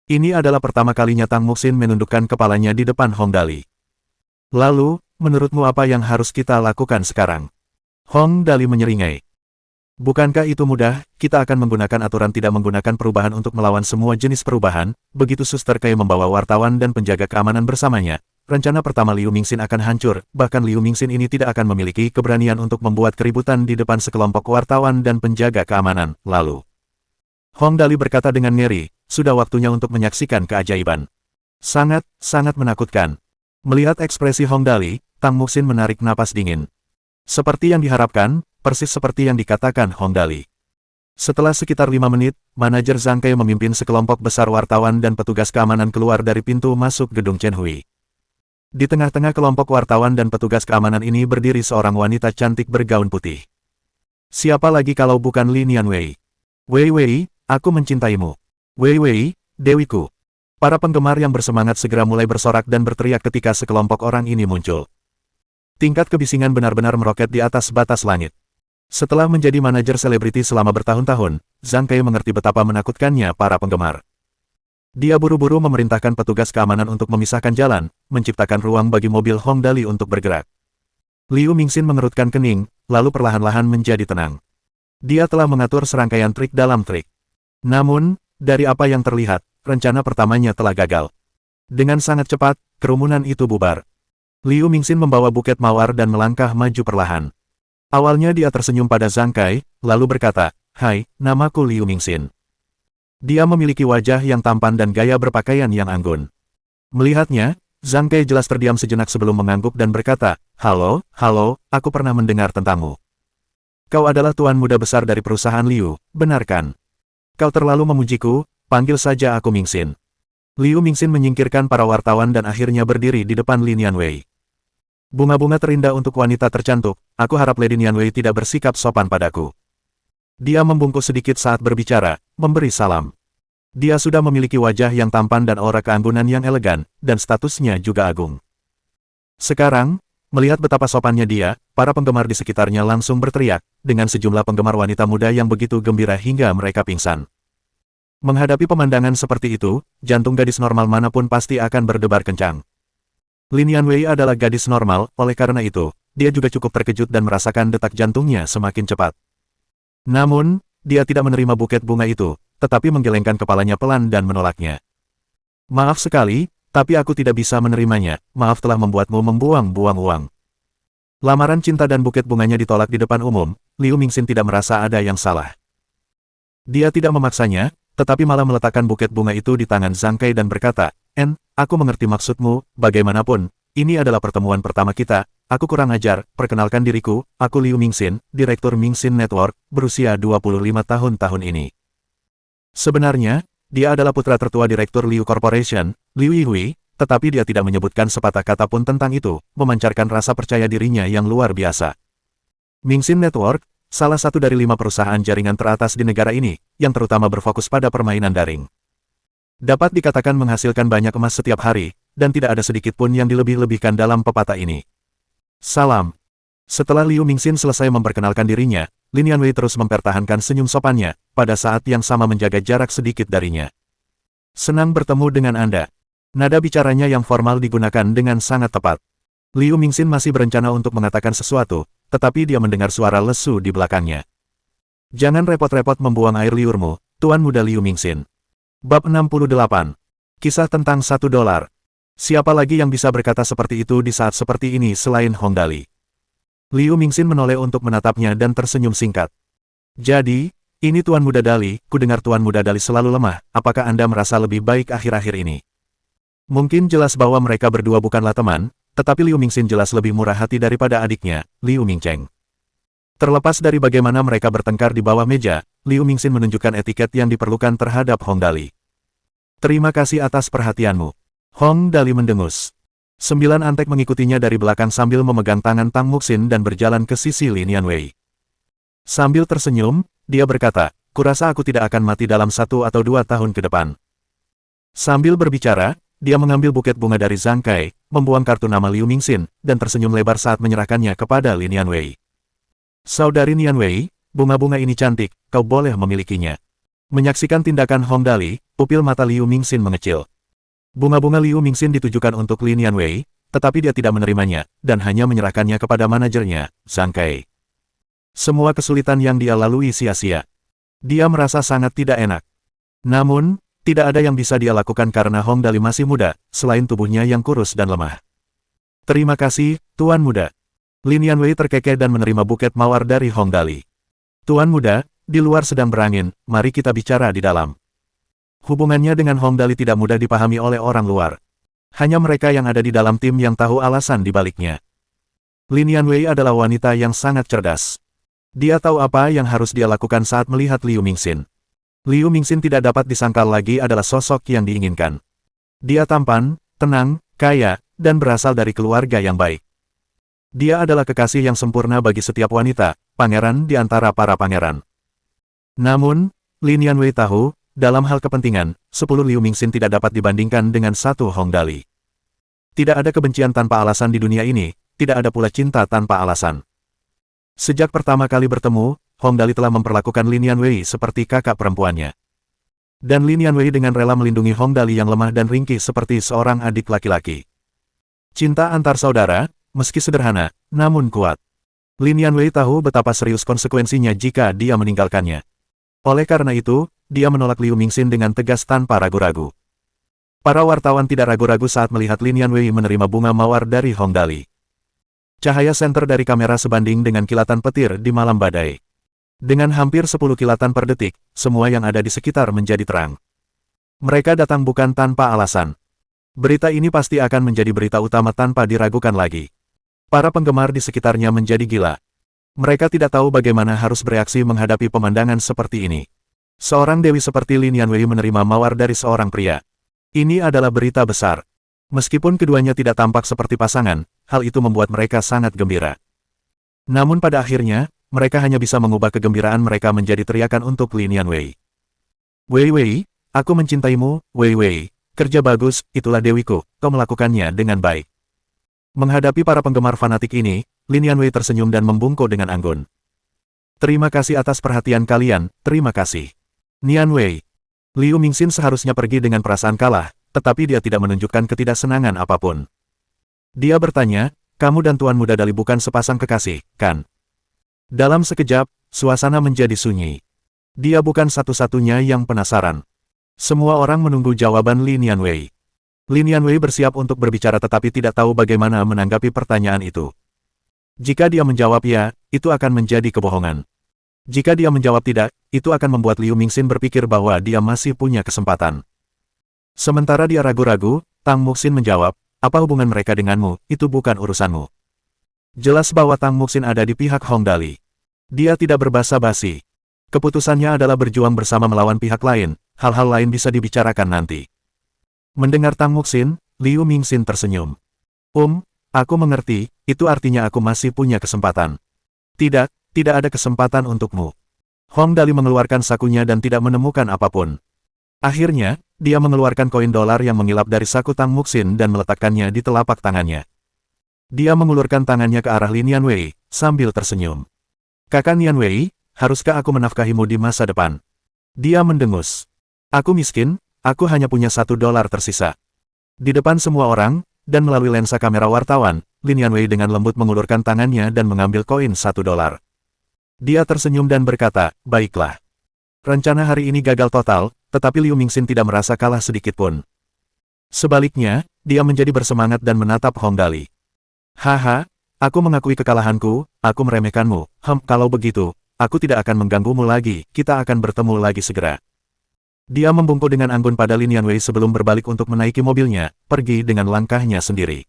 Ini adalah pertama kalinya Tang Muxin menundukkan kepalanya di depan Hong Dali. Lalu, menurutmu apa yang harus kita lakukan sekarang? Hong Dali menyeringai. Bukankah itu mudah? Kita akan menggunakan aturan tidak menggunakan perubahan untuk melawan semua jenis perubahan. Begitu Suster Kai membawa wartawan dan penjaga keamanan bersamanya, rencana pertama Liu Mingxin akan hancur. Bahkan Liu Mingxin ini tidak akan memiliki keberanian untuk membuat keributan di depan sekelompok wartawan dan penjaga keamanan. Lalu, Hong Dali berkata dengan ngeri, sudah waktunya untuk menyaksikan keajaiban. Sangat menakutkan. Melihat ekspresi Hong Dali, Tang Muxin menarik napas dingin. Seperti yang diharapkan, persis seperti yang dikatakan Hong Dali. Setelah sekitar 5 menit, manajer Zhang Kai memimpin sekelompok besar wartawan dan petugas keamanan keluar dari pintu masuk gedung Chen Hui. Di tengah-tengah kelompok wartawan dan petugas keamanan ini berdiri seorang wanita cantik bergaun putih. Siapa lagi kalau bukan Lin Yanwei? Wei Wei, aku mencintaimu. Wei Wei, dewiku. Para penggemar yang bersemangat segera mulai bersorak dan berteriak ketika sekelompok orang ini muncul. Tingkat kebisingan benar-benar meroket di atas batas langit. Setelah menjadi manajer selebriti selama bertahun-tahun, Zhang Kai mengerti betapa menakutkannya para penggemar. Dia buru-buru memerintahkan petugas keamanan untuk memisahkan jalan, menciptakan ruang bagi mobil Hong Dali untuk bergerak. Liu Mingxin mengerutkan kening, lalu perlahan-lahan menjadi tenang. Dia telah mengatur serangkaian trik dalam trik. Namun, dari apa yang terlihat, rencana pertamanya telah gagal. Dengan sangat cepat, kerumunan itu bubar. Liu Mingxin membawa buket mawar dan melangkah maju perlahan. Awalnya dia tersenyum pada Zhang Kai, lalu berkata, Hai, namaku Liu Mingxin. Dia memiliki wajah yang tampan dan gaya berpakaian yang anggun. Melihatnya, Zhang Kai jelas terdiam sejenak sebelum mengangguk dan berkata, Halo, aku pernah mendengar tentangmu. Kau adalah tuan muda besar dari perusahaan Liu, benar kan? Kau terlalu memujiku, panggil saja aku Mingxin. Liu Mingxin menyingkirkan para wartawan dan akhirnya berdiri di depan Lin Yanwei. Bunga-bunga terindah untuk wanita tercantik, aku harap Lady Yanwei tidak bersikap sopan padaku. Dia membungkuk sedikit saat berbicara, memberi salam. Dia sudah memiliki wajah yang tampan dan aura keanggunan yang elegan, dan statusnya juga agung. Sekarang, melihat betapa sopannya dia, para penggemar di sekitarnya langsung berteriak, dengan sejumlah penggemar wanita muda yang begitu gembira hingga mereka pingsan. Menghadapi pemandangan seperti itu, jantung gadis normal manapun pasti akan berdebar kencang. Lin Yanwei adalah gadis normal, oleh karena itu, dia juga cukup terkejut dan merasakan detak jantungnya semakin cepat. Namun, dia tidak menerima buket bunga itu, tetapi menggelengkan kepalanya pelan dan menolaknya. Maaf sekali, tapi aku tidak bisa menerimanya, maaf telah membuatmu membuang-buang uang. Lamaran cinta dan buket bunganya ditolak di depan umum, Liu Mingxin tidak merasa ada yang salah. Dia tidak memaksanya, tetapi malah meletakkan buket bunga itu di tangan Zhang Kai dan berkata, Aku mengerti maksudmu, bagaimanapun, ini adalah pertemuan pertama kita, aku kurang ajar, perkenalkan diriku, aku Liu Mingxin, Direktur Mingxin Network, berusia 25 tahun ini. Sebenarnya, dia adalah putra tertua Direktur Liu Corporation, Liu Yihui, tetapi dia tidak menyebutkan sepatah kata pun tentang itu, memancarkan rasa percaya dirinya yang luar biasa. Mingxin Network, salah satu dari 5 perusahaan jaringan teratas di negara ini, yang terutama berfokus pada permainan daring. Dapat dikatakan menghasilkan banyak emas setiap hari, dan tidak ada sedikit pun yang dilebih-lebihkan dalam pepatah ini. Salam. Setelah Liu Mingxin selesai memperkenalkan dirinya, Lin Yanwei terus mempertahankan senyum sopannya, pada saat yang sama menjaga jarak sedikit darinya. Senang bertemu dengan Anda. Nada bicaranya yang formal digunakan dengan sangat tepat. Liu Mingxin masih berencana untuk mengatakan sesuatu, tetapi dia mendengar suara lesu di belakangnya. Jangan repot-repot membuang air liurmu, Tuan Muda Liu Mingxin. Bab 68. Kisah tentang $1. Siapa lagi yang bisa berkata seperti itu di saat seperti ini selain Hong Dali? Liu Mingxin menoleh untuk menatapnya dan tersenyum singkat. Jadi, ini Tuan Muda Dali, kudengar Tuan Muda Dali selalu lemah, apakah Anda merasa lebih baik akhir-akhir ini? Mungkin jelas bahwa mereka berdua bukanlah teman, tetapi Liu Mingxin jelas lebih murah hati daripada adiknya, Liu Mingcheng. Terlepas dari bagaimana mereka bertengkar di bawah meja, Liu Mingxin menunjukkan etiket yang diperlukan terhadap Hong Dali. Terima kasih atas perhatianmu. Hong Dali mendengus. 9 antek mengikutinya dari belakang sambil memegang tangan Tang Muxin dan berjalan ke sisi Lin Yanwei. Sambil tersenyum, dia berkata, kurasa aku tidak akan mati dalam 1 atau 2 tahun ke depan. Sambil berbicara, dia mengambil buket bunga dari Zhang Kai, membuang kartu nama Liu Mingxin, dan tersenyum lebar saat menyerahkannya kepada Lin Yanwei. Saudari Yanwei, bunga-bunga ini cantik, kau boleh memilikinya. Menyaksikan tindakan Hong Dali, pupil mata Liu Mingxin mengecil. Bunga-bunga Liu Mingxin ditujukan untuk Lin Yanwei, tetapi dia tidak menerimanya, dan hanya menyerahkannya kepada manajernya, Zhang Kai. Semua kesulitan yang dia lalui sia-sia. Dia merasa sangat tidak enak. Namun, tidak ada yang bisa dia lakukan karena Hong Dali masih muda, selain tubuhnya yang kurus dan lemah. Terima kasih, Tuan Muda. Lin Yanwei terkekeh dan menerima buket mawar dari Hong Dali. Tuan Muda, di luar sedang berangin, mari kita bicara di dalam. Hubungannya dengan Hong Dali tidak mudah dipahami oleh orang luar. Hanya mereka yang ada di dalam tim yang tahu alasan di baliknya. Lin Yanwei adalah wanita yang sangat cerdas. Dia tahu apa yang harus dia lakukan saat melihat Liu Mingxin. Liu Mingxin tidak dapat disangkal lagi adalah sosok yang diinginkan. Dia tampan, tenang, kaya, dan berasal dari keluarga yang baik. Dia adalah kekasih yang sempurna bagi setiap wanita, pangeran di antara para pangeran. Namun, Lin Yanwei tahu, dalam hal kepentingan, 10 Liu Mingxin tidak dapat dibandingkan dengan 1 Hong Dali. Tidak ada kebencian tanpa alasan di dunia ini, tidak ada pula cinta tanpa alasan. Sejak pertama kali bertemu, Hong Dali telah memperlakukan Lin Yanwei seperti kakak perempuannya. Dan Lin Yanwei dengan rela melindungi Hong Dali yang lemah dan ringkih seperti seorang adik laki-laki. Cinta antar saudara, meski sederhana, namun kuat. Lin Yanwei tahu betapa serius konsekuensinya jika dia meninggalkannya. Oleh karena itu, dia menolak Liu Mingxin dengan tegas tanpa ragu-ragu. Para wartawan tidak ragu-ragu saat melihat Lin Yanwei menerima bunga mawar dari Hong Dali. Cahaya senter dari kamera sebanding dengan kilatan petir di malam badai. Dengan hampir 10 kilatan per detik, semua yang ada di sekitar menjadi terang. Mereka datang bukan tanpa alasan. Berita ini pasti akan menjadi berita utama tanpa diragukan lagi. Para penggemar di sekitarnya menjadi gila. Mereka tidak tahu bagaimana harus bereaksi menghadapi pemandangan seperti ini. Seorang dewi seperti Lin Yanwei menerima mawar dari seorang pria. Ini adalah berita besar. Meskipun keduanya tidak tampak seperti pasangan, hal itu membuat mereka sangat gembira. Namun pada akhirnya, mereka hanya bisa mengubah kegembiraan mereka menjadi teriakan untuk Lin Yanwei. Wei Wei, aku mencintaimu, Wei Wei. Kerja bagus, itulah dewiku, kau melakukannya dengan baik. Menghadapi para penggemar fanatik ini, Lin Yanwei tersenyum dan membungkuk dengan anggun. Terima kasih atas perhatian kalian, terima kasih. Nian Wei. Liu Mingxin seharusnya pergi dengan perasaan kalah, tetapi dia tidak menunjukkan ketidaksenangan apapun. Dia bertanya, kamu dan Tuan Muda Dali bukan sepasang kekasih, kan? Dalam sekejap, suasana menjadi sunyi. Dia bukan satu-satunya yang penasaran. Semua orang menunggu jawaban Lin Yanwei. Lin Yanwei bersiap untuk berbicara tetapi tidak tahu bagaimana menanggapi pertanyaan itu. Jika dia menjawab ya, itu akan menjadi kebohongan. Jika dia menjawab tidak, itu akan membuat Liu Mingxin berpikir bahwa dia masih punya kesempatan. Sementara dia ragu-ragu, Tang Muxin menjawab, apa hubungan mereka denganmu, itu bukan urusanmu. Jelas bahwa Tang Muxin ada di pihak Hong Dali. Dia tidak berbasa-basi. Keputusannya adalah berjuang bersama melawan pihak lain, hal-hal lain bisa dibicarakan nanti. Mendengar Tang Muxin, Liu Mingxin tersenyum. Aku mengerti, itu artinya aku masih punya kesempatan. Tidak, tidak ada kesempatan untukmu. Hong Dali mengeluarkan sakunya dan tidak menemukan apapun. Akhirnya, dia mengeluarkan koin dolar yang mengilap dari saku Tang Muxin dan meletakkannya di telapak tangannya. Dia mengulurkan tangannya ke arah Lin Yanwei, sambil tersenyum. Kakak Yanwei, haruskah aku menafkahimu di masa depan? Dia mendengus. Aku miskin, aku hanya punya $1 tersisa. Di depan semua orang, dan melalui lensa kamera wartawan, Lin Yanwei dengan lembut mengulurkan tangannya dan mengambil koin $1. Dia tersenyum dan berkata, baiklah. Rencana hari ini gagal total, tetapi Liu Mingxin tidak merasa kalah sedikit pun. Sebaliknya, dia menjadi bersemangat dan menatap Hong Dali. Haha, aku mengakui kekalahanku, aku meremehkanmu, kalau begitu, aku tidak akan mengganggumu lagi, kita akan bertemu lagi segera. Dia membungkuk dengan anggun pada Lin Yanwei sebelum berbalik untuk menaiki mobilnya, pergi dengan langkahnya sendiri.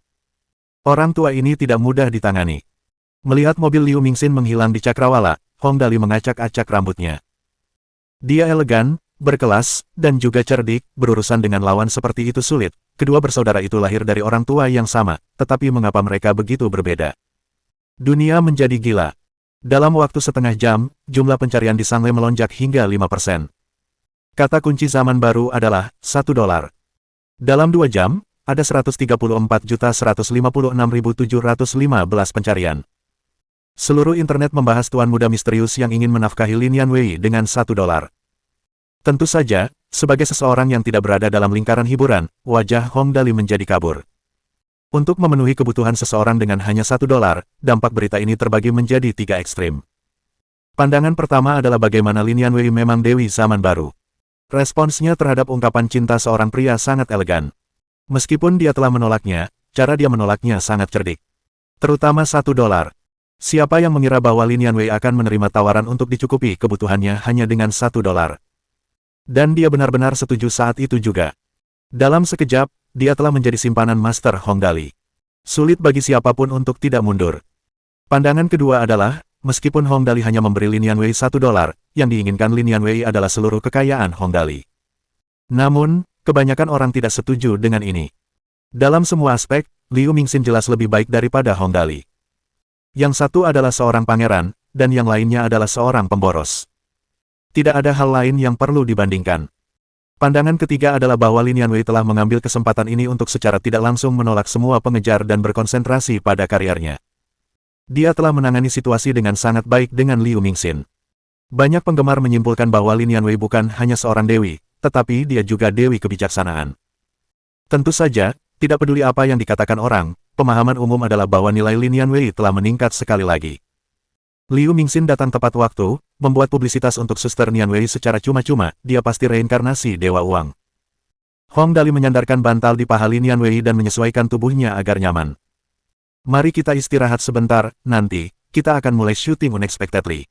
Orang tua ini tidak mudah ditangani. Melihat mobil Liu Mingxin menghilang di cakrawala, Hong Dali mengacak-acak rambutnya. Dia elegan, berkelas, dan juga cerdik, berurusan dengan lawan seperti itu sulit. Kedua bersaudara itu lahir dari orang tua yang sama, tetapi mengapa mereka begitu berbeda? Dunia menjadi gila. Dalam waktu setengah jam, jumlah pencarian di Sanglai melonjak hingga 5%. Kata kunci zaman baru adalah $1. Dalam 2 jam, ada 134.156.715 pencarian. Seluruh internet membahas tuan muda misterius yang ingin menafkahi Lin Yanwei dengan $1. Tentu saja, sebagai seseorang yang tidak berada dalam lingkaran hiburan, wajah Hong Dali menjadi kabur. Untuk memenuhi kebutuhan seseorang dengan hanya $1, dampak berita ini terbagi menjadi 3 ekstrim. Pandangan pertama adalah bagaimana Lin Yanwei memang dewi zaman baru. Responsnya terhadap ungkapan cinta seorang pria sangat elegan. Meskipun dia telah menolaknya, cara dia menolaknya sangat cerdik. Terutama $1. Siapa yang mengira bahwa Lin Yanwei akan menerima tawaran untuk dicukupi kebutuhannya hanya dengan $1? Dan dia benar-benar setuju saat itu juga. Dalam sekejap, dia telah menjadi simpanan master Hong Dali. Sulit bagi siapapun untuk tidak mundur. Pandangan kedua adalah, meskipun Hong Dali hanya memberi Lin Yanwei $1, yang diinginkan Lin Yanwei adalah seluruh kekayaan Hong Dali. Namun, kebanyakan orang tidak setuju dengan ini. Dalam semua aspek, Liu Mingxin jelas lebih baik daripada Hong Dali. Yang satu adalah seorang pangeran, dan yang lainnya adalah seorang pemboros. Tidak ada hal lain yang perlu dibandingkan. Pandangan ketiga adalah bahwa Lin Yanwei telah mengambil kesempatan ini untuk secara tidak langsung menolak semua pengejar dan berkonsentrasi pada karirnya. Dia telah menangani situasi dengan sangat baik dengan Liu Mingxin. Banyak penggemar menyimpulkan bahwa Lin Yanwei bukan hanya seorang dewi, tetapi dia juga dewi kebijaksanaan. Tentu saja, tidak peduli apa yang dikatakan orang, pemahaman umum adalah bahwa nilai Lin Yanwei telah meningkat sekali lagi. Liu Mingxin datang tepat waktu, membuat publisitas untuk Suster Yanwei secara cuma-cuma, dia pasti reinkarnasi Dewa Uang. Hong Dali menyandarkan bantal di paha Lin Yanwei dan menyesuaikan tubuhnya agar nyaman. Mari kita istirahat sebentar, nanti, kita akan mulai syuting unexpectedly.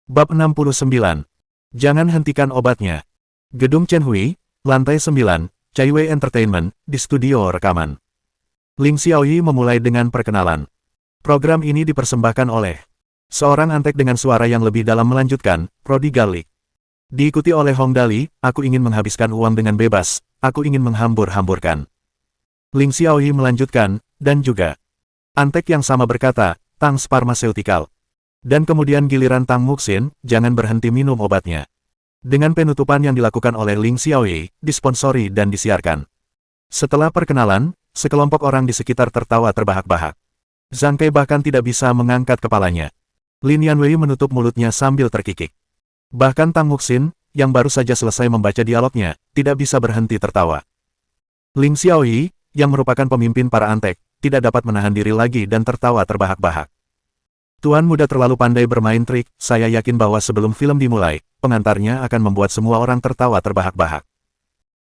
Bab 69. Jangan hentikan obatnya. Gedung Chen Hui, lantai 9, Chaiwei Entertainment, di studio rekaman. Ling Xiaoyi memulai dengan perkenalan. Program ini dipersembahkan oleh seorang antek dengan suara yang lebih dalam melanjutkan, Prodi Garlic. Diikuti oleh Hong Dali, aku ingin menghabiskan uang dengan bebas, aku ingin menghambur-hamburkan. Ling Xiaoyi melanjutkan, dan juga antek yang sama berkata, Tang's Pharmaceutical. Dan kemudian giliran Tang Muxin, jangan berhenti minum obatnya. Dengan penutupan yang dilakukan oleh Ling Xiaoyi, disponsori dan disiarkan. Setelah perkenalan, sekelompok orang di sekitar tertawa terbahak-bahak. Zhang Kai bahkan tidak bisa mengangkat kepalanya. Lin Yanwei menutup mulutnya sambil terkikik. Bahkan Tang Muxin, yang baru saja selesai membaca dialognya, tidak bisa berhenti tertawa. Ling Xiaoyi, yang merupakan pemimpin para antek, tidak dapat menahan diri lagi dan tertawa terbahak-bahak. Tuan muda terlalu pandai bermain trik, saya yakin bahwa sebelum film dimulai, pengantarnya akan membuat semua orang tertawa terbahak-bahak.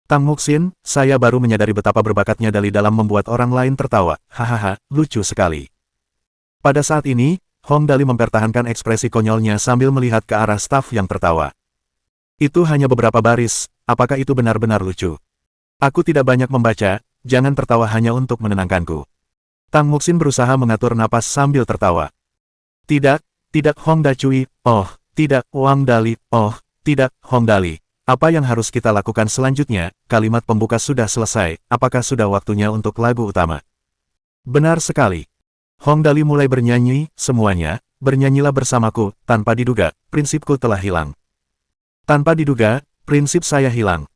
Tang Muxin, saya baru menyadari betapa berbakatnya Dali dalam membuat orang lain tertawa, hahaha, lucu sekali. Pada saat ini, Hong Dali mempertahankan ekspresi konyolnya sambil melihat ke arah staf yang tertawa. Itu hanya beberapa baris, apakah itu benar-benar lucu? Aku tidak banyak membaca, jangan tertawa hanya untuk menenangkanku. Tang Muxin berusaha mengatur napas sambil tertawa. Tidak, tidak Hong Da Cui, oh, tidak, Wang Dali, oh, tidak, Hong Dali. Apa yang harus kita lakukan selanjutnya? Kalimat pembuka sudah selesai, apakah sudah waktunya untuk lagu utama? Benar sekali. Hong Dali mulai bernyanyi, semuanya, bernyanyilah bersamaku, tanpa diduga, prinsipku telah hilang. Tanpa diduga, prinsip saya hilang.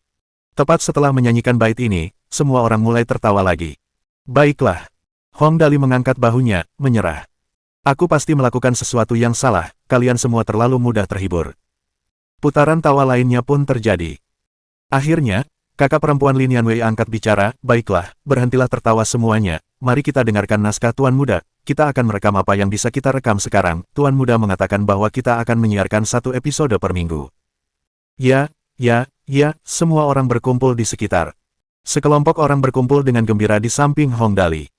Tepat setelah menyanyikan bait ini, semua orang mulai tertawa lagi. Baiklah. Hong Dali mengangkat bahunya, menyerah. Aku pasti melakukan sesuatu yang salah, kalian semua terlalu mudah terhibur. Putaran tawa lainnya pun terjadi. Akhirnya, kakak perempuan Lin Yanwei angkat bicara, baiklah, berhentilah tertawa semuanya, mari kita dengarkan naskah Tuan Muda, kita akan merekam apa yang bisa kita rekam sekarang. Tuan Muda mengatakan bahwa kita akan menyiarkan 1 episode per minggu. Ya, semua orang berkumpul di sekitar. Sekelompok orang berkumpul dengan gembira di samping Hong Dali.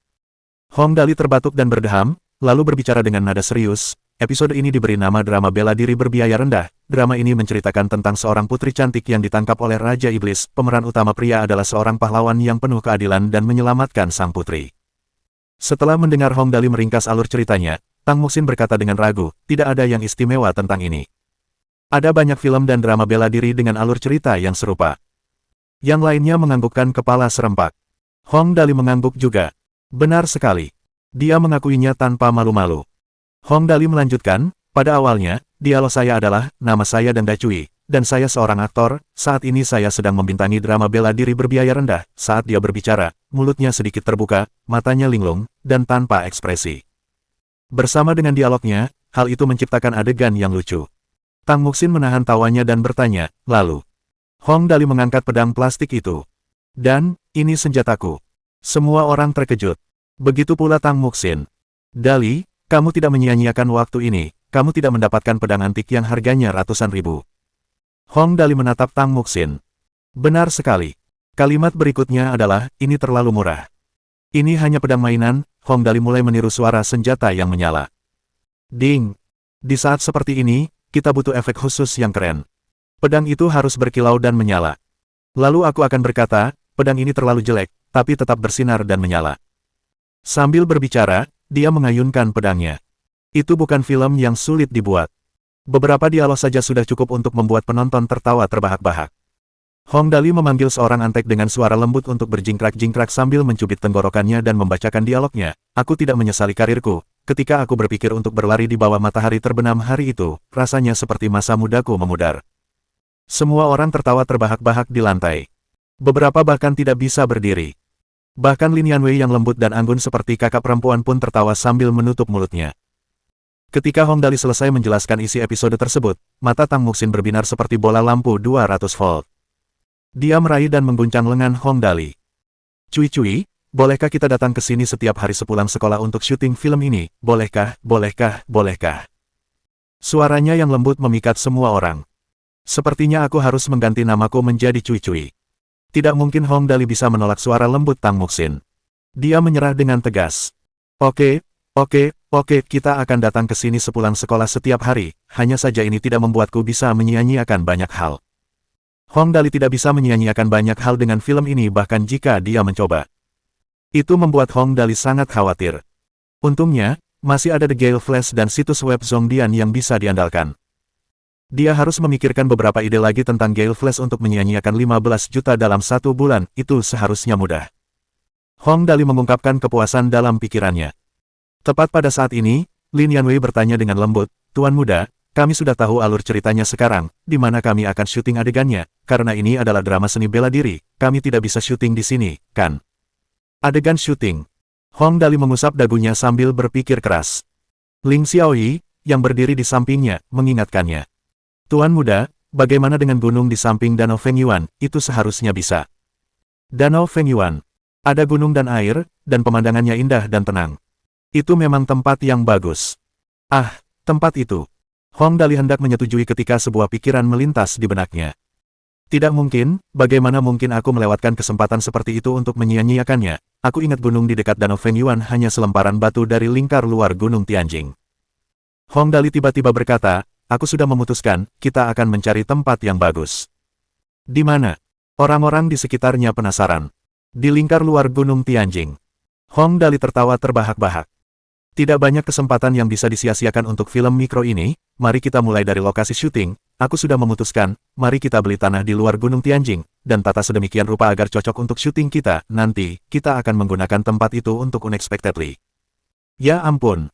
Hong Dali terbatuk dan berdeham, lalu berbicara dengan nada serius, episode ini diberi nama drama bela diri berbiaya rendah. Drama ini menceritakan tentang seorang putri cantik yang ditangkap oleh Raja Iblis. Pemeran utama pria adalah seorang pahlawan yang penuh keadilan dan menyelamatkan sang putri. Setelah mendengar Hong Dali meringkas alur ceritanya, Tang Muxin berkata dengan ragu, tidak ada yang istimewa tentang ini. Ada banyak film dan drama bela diri dengan alur cerita yang serupa. Yang lainnya menganggukkan kepala serempak. Hong Dali mengangguk juga. Benar sekali. Dia mengakuinya tanpa malu-malu. Hong Dali melanjutkan, pada awalnya, dialog saya adalah, nama saya Dan Da Cui, dan saya seorang aktor, saat ini saya sedang membintangi drama bela diri berbiaya rendah. Saat dia berbicara, mulutnya sedikit terbuka, matanya linglung, dan tanpa ekspresi. Bersama dengan dialognya, hal itu menciptakan adegan yang lucu. Tang Muxin menahan tawanya dan bertanya, lalu. Hong Dali mengangkat pedang plastik itu. Dan, ini senjataku. Semua orang terkejut. Begitu pula Tang Muxin. Dali, kamu tidak menyia-nyiakan waktu ini, kamu tidak mendapatkan pedang antik yang harganya ratusan ribu. Hong Dali menatap Tang Muxin. Benar sekali. Kalimat berikutnya adalah, ini terlalu murah. Ini hanya pedang mainan. Hong Dali mulai meniru suara senjata yang menyala. Ding. Di saat seperti ini, kita butuh efek khusus yang keren. Pedang itu harus berkilau dan menyala. Lalu aku akan berkata, pedang ini terlalu jelek, tapi tetap bersinar dan menyala. Sambil berbicara, dia mengayunkan pedangnya. Itu bukan film yang sulit dibuat. Beberapa dialog saja sudah cukup untuk membuat penonton tertawa terbahak-bahak. Hong Dali memanggil seorang antek dengan suara lembut untuk berjingkrak-jingkrak sambil mencubit tenggorokannya dan membacakan dialognya. Aku tidak menyesali karirku. Ketika aku berpikir untuk berlari di bawah matahari terbenam hari itu, rasanya seperti masa mudaku memudar. Semua orang tertawa terbahak-bahak di lantai. Beberapa bahkan tidak bisa berdiri. Bahkan Lin Yanwei yang lembut dan anggun seperti kakak perempuan pun tertawa sambil menutup mulutnya. Ketika Hong Dali selesai menjelaskan isi episode tersebut, mata Tang Muxin berbinar seperti bola lampu 200 volt. Dia meraih dan mengguncang lengan Hong Dali. Cui, bolehkah kita datang ke sini setiap hari sepulang sekolah untuk syuting film ini? Bolehkah? Suaranya yang lembut memikat semua orang. Sepertinya aku harus mengganti namaku menjadi Cui. Tidak mungkin Hong Dali bisa menolak suara lembut Tang Muxin. Dia menyerah dengan tegas. Oke, kita akan datang ke sini sepulang sekolah setiap hari, hanya saja ini tidak membuatku bisa menyia-nyiakan banyak hal. Hong Dali tidak bisa menyia-nyiakan banyak hal dengan film ini bahkan jika dia mencoba. Itu membuat Hong Dali sangat khawatir. Untungnya, masih ada The Gale Flash dan situs web Zongdian yang bisa diandalkan. Dia harus memikirkan beberapa ide lagi tentang Gale Flash untuk menyia-nyiakan 15 juta dalam 1 bulan, itu seharusnya mudah. Hong Dali mengungkapkan kepuasan dalam pikirannya. Tepat pada saat ini, Lin Yanwei bertanya dengan lembut, Tuan Muda, kami sudah tahu alur ceritanya sekarang, di mana kami akan syuting adegannya, karena ini adalah drama seni bela diri, kami tidak bisa syuting di sini, kan? Adegan syuting. Hong Dali mengusap dagunya sambil berpikir keras. Ling Xiaoyi, yang berdiri di sampingnya, mengingatkannya. Tuan Muda, bagaimana dengan gunung di samping Danau Fengyuan, itu seharusnya bisa. Danau Fengyuan. Ada gunung dan air, dan pemandangannya indah dan tenang. Itu memang tempat yang bagus. Ah, tempat itu. Hong Dali hendak menyetujui ketika sebuah pikiran melintas di benaknya. Tidak mungkin, bagaimana mungkin aku melewatkan kesempatan seperti itu untuk menyia-nyiakannya. Aku ingat gunung di dekat Danau Fengyuan hanya selemparan batu dari lingkar luar Gunung Tianjing. Hong Dali tiba-tiba berkata, aku sudah memutuskan, kita akan mencari tempat yang bagus. Di mana? Orang-orang di sekitarnya penasaran. Di lingkar luar Gunung Tianjing. Hong Dali tertawa terbahak-bahak. Tidak banyak kesempatan yang bisa disia-siakan untuk film mikro ini, mari kita mulai dari lokasi syuting. Aku sudah memutuskan, mari kita beli tanah di luar Gunung Tianjing, dan tata sedemikian rupa agar cocok untuk syuting kita. Nanti, kita akan menggunakan tempat itu untuk unexpectedly. Ya ampun.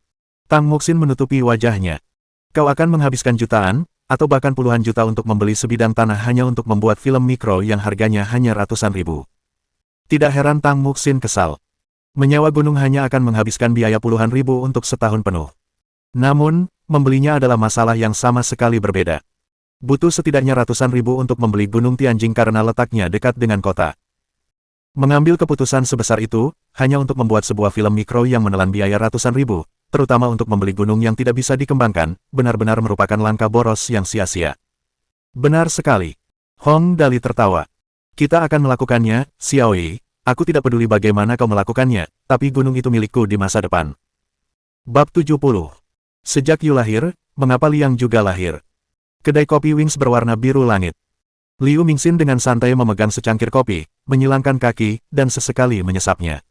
Tang Muxin menutupi wajahnya. Kau akan menghabiskan jutaan, atau bahkan puluhan juta untuk membeli sebidang tanah hanya untuk membuat film mikro yang harganya hanya ratusan ribu. Tidak heran Tang Muxin kesal. Menyewa gunung hanya akan menghabiskan biaya puluhan ribu untuk setahun penuh. Namun, membelinya adalah masalah yang sama sekali berbeda. Butuh setidaknya ratusan ribu untuk membeli Gunung Tianjing karena letaknya dekat dengan kota. Mengambil keputusan sebesar itu, hanya untuk membuat sebuah film mikro yang menelan biaya ratusan ribu, terutama untuk membeli gunung yang tidak bisa dikembangkan, benar-benar merupakan langkah boros yang sia-sia. Benar sekali. Hong Dali tertawa. Kita akan melakukannya, Xiaoyi. Aku tidak peduli bagaimana kau melakukannya, tapi gunung itu milikku di masa depan. Bab 70. Sejak Yu lahir, mengapa Liang juga lahir? Kedai kopi Wings berwarna biru langit. Liu Mingxin dengan santai memegang secangkir kopi, menyilangkan kaki, dan sesekali menyesapnya.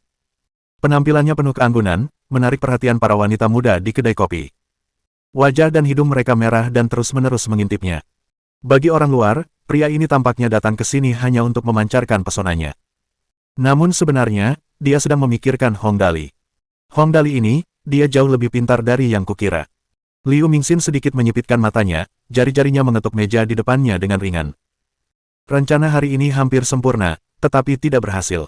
Penampilannya penuh keanggunan, menarik perhatian para wanita muda di kedai kopi. Wajah dan hidung mereka merah dan terus-menerus mengintipnya. Bagi orang luar, pria ini tampaknya datang ke sini hanya untuk memancarkan pesonanya. Namun sebenarnya, dia sedang memikirkan Hong Dali. Hong Dali ini, dia jauh lebih pintar dari yang kukira. Liu Mingxin sedikit menyipitkan matanya, jari-jarinya mengetuk meja di depannya dengan ringan. Rencana hari ini hampir sempurna, tetapi tidak berhasil.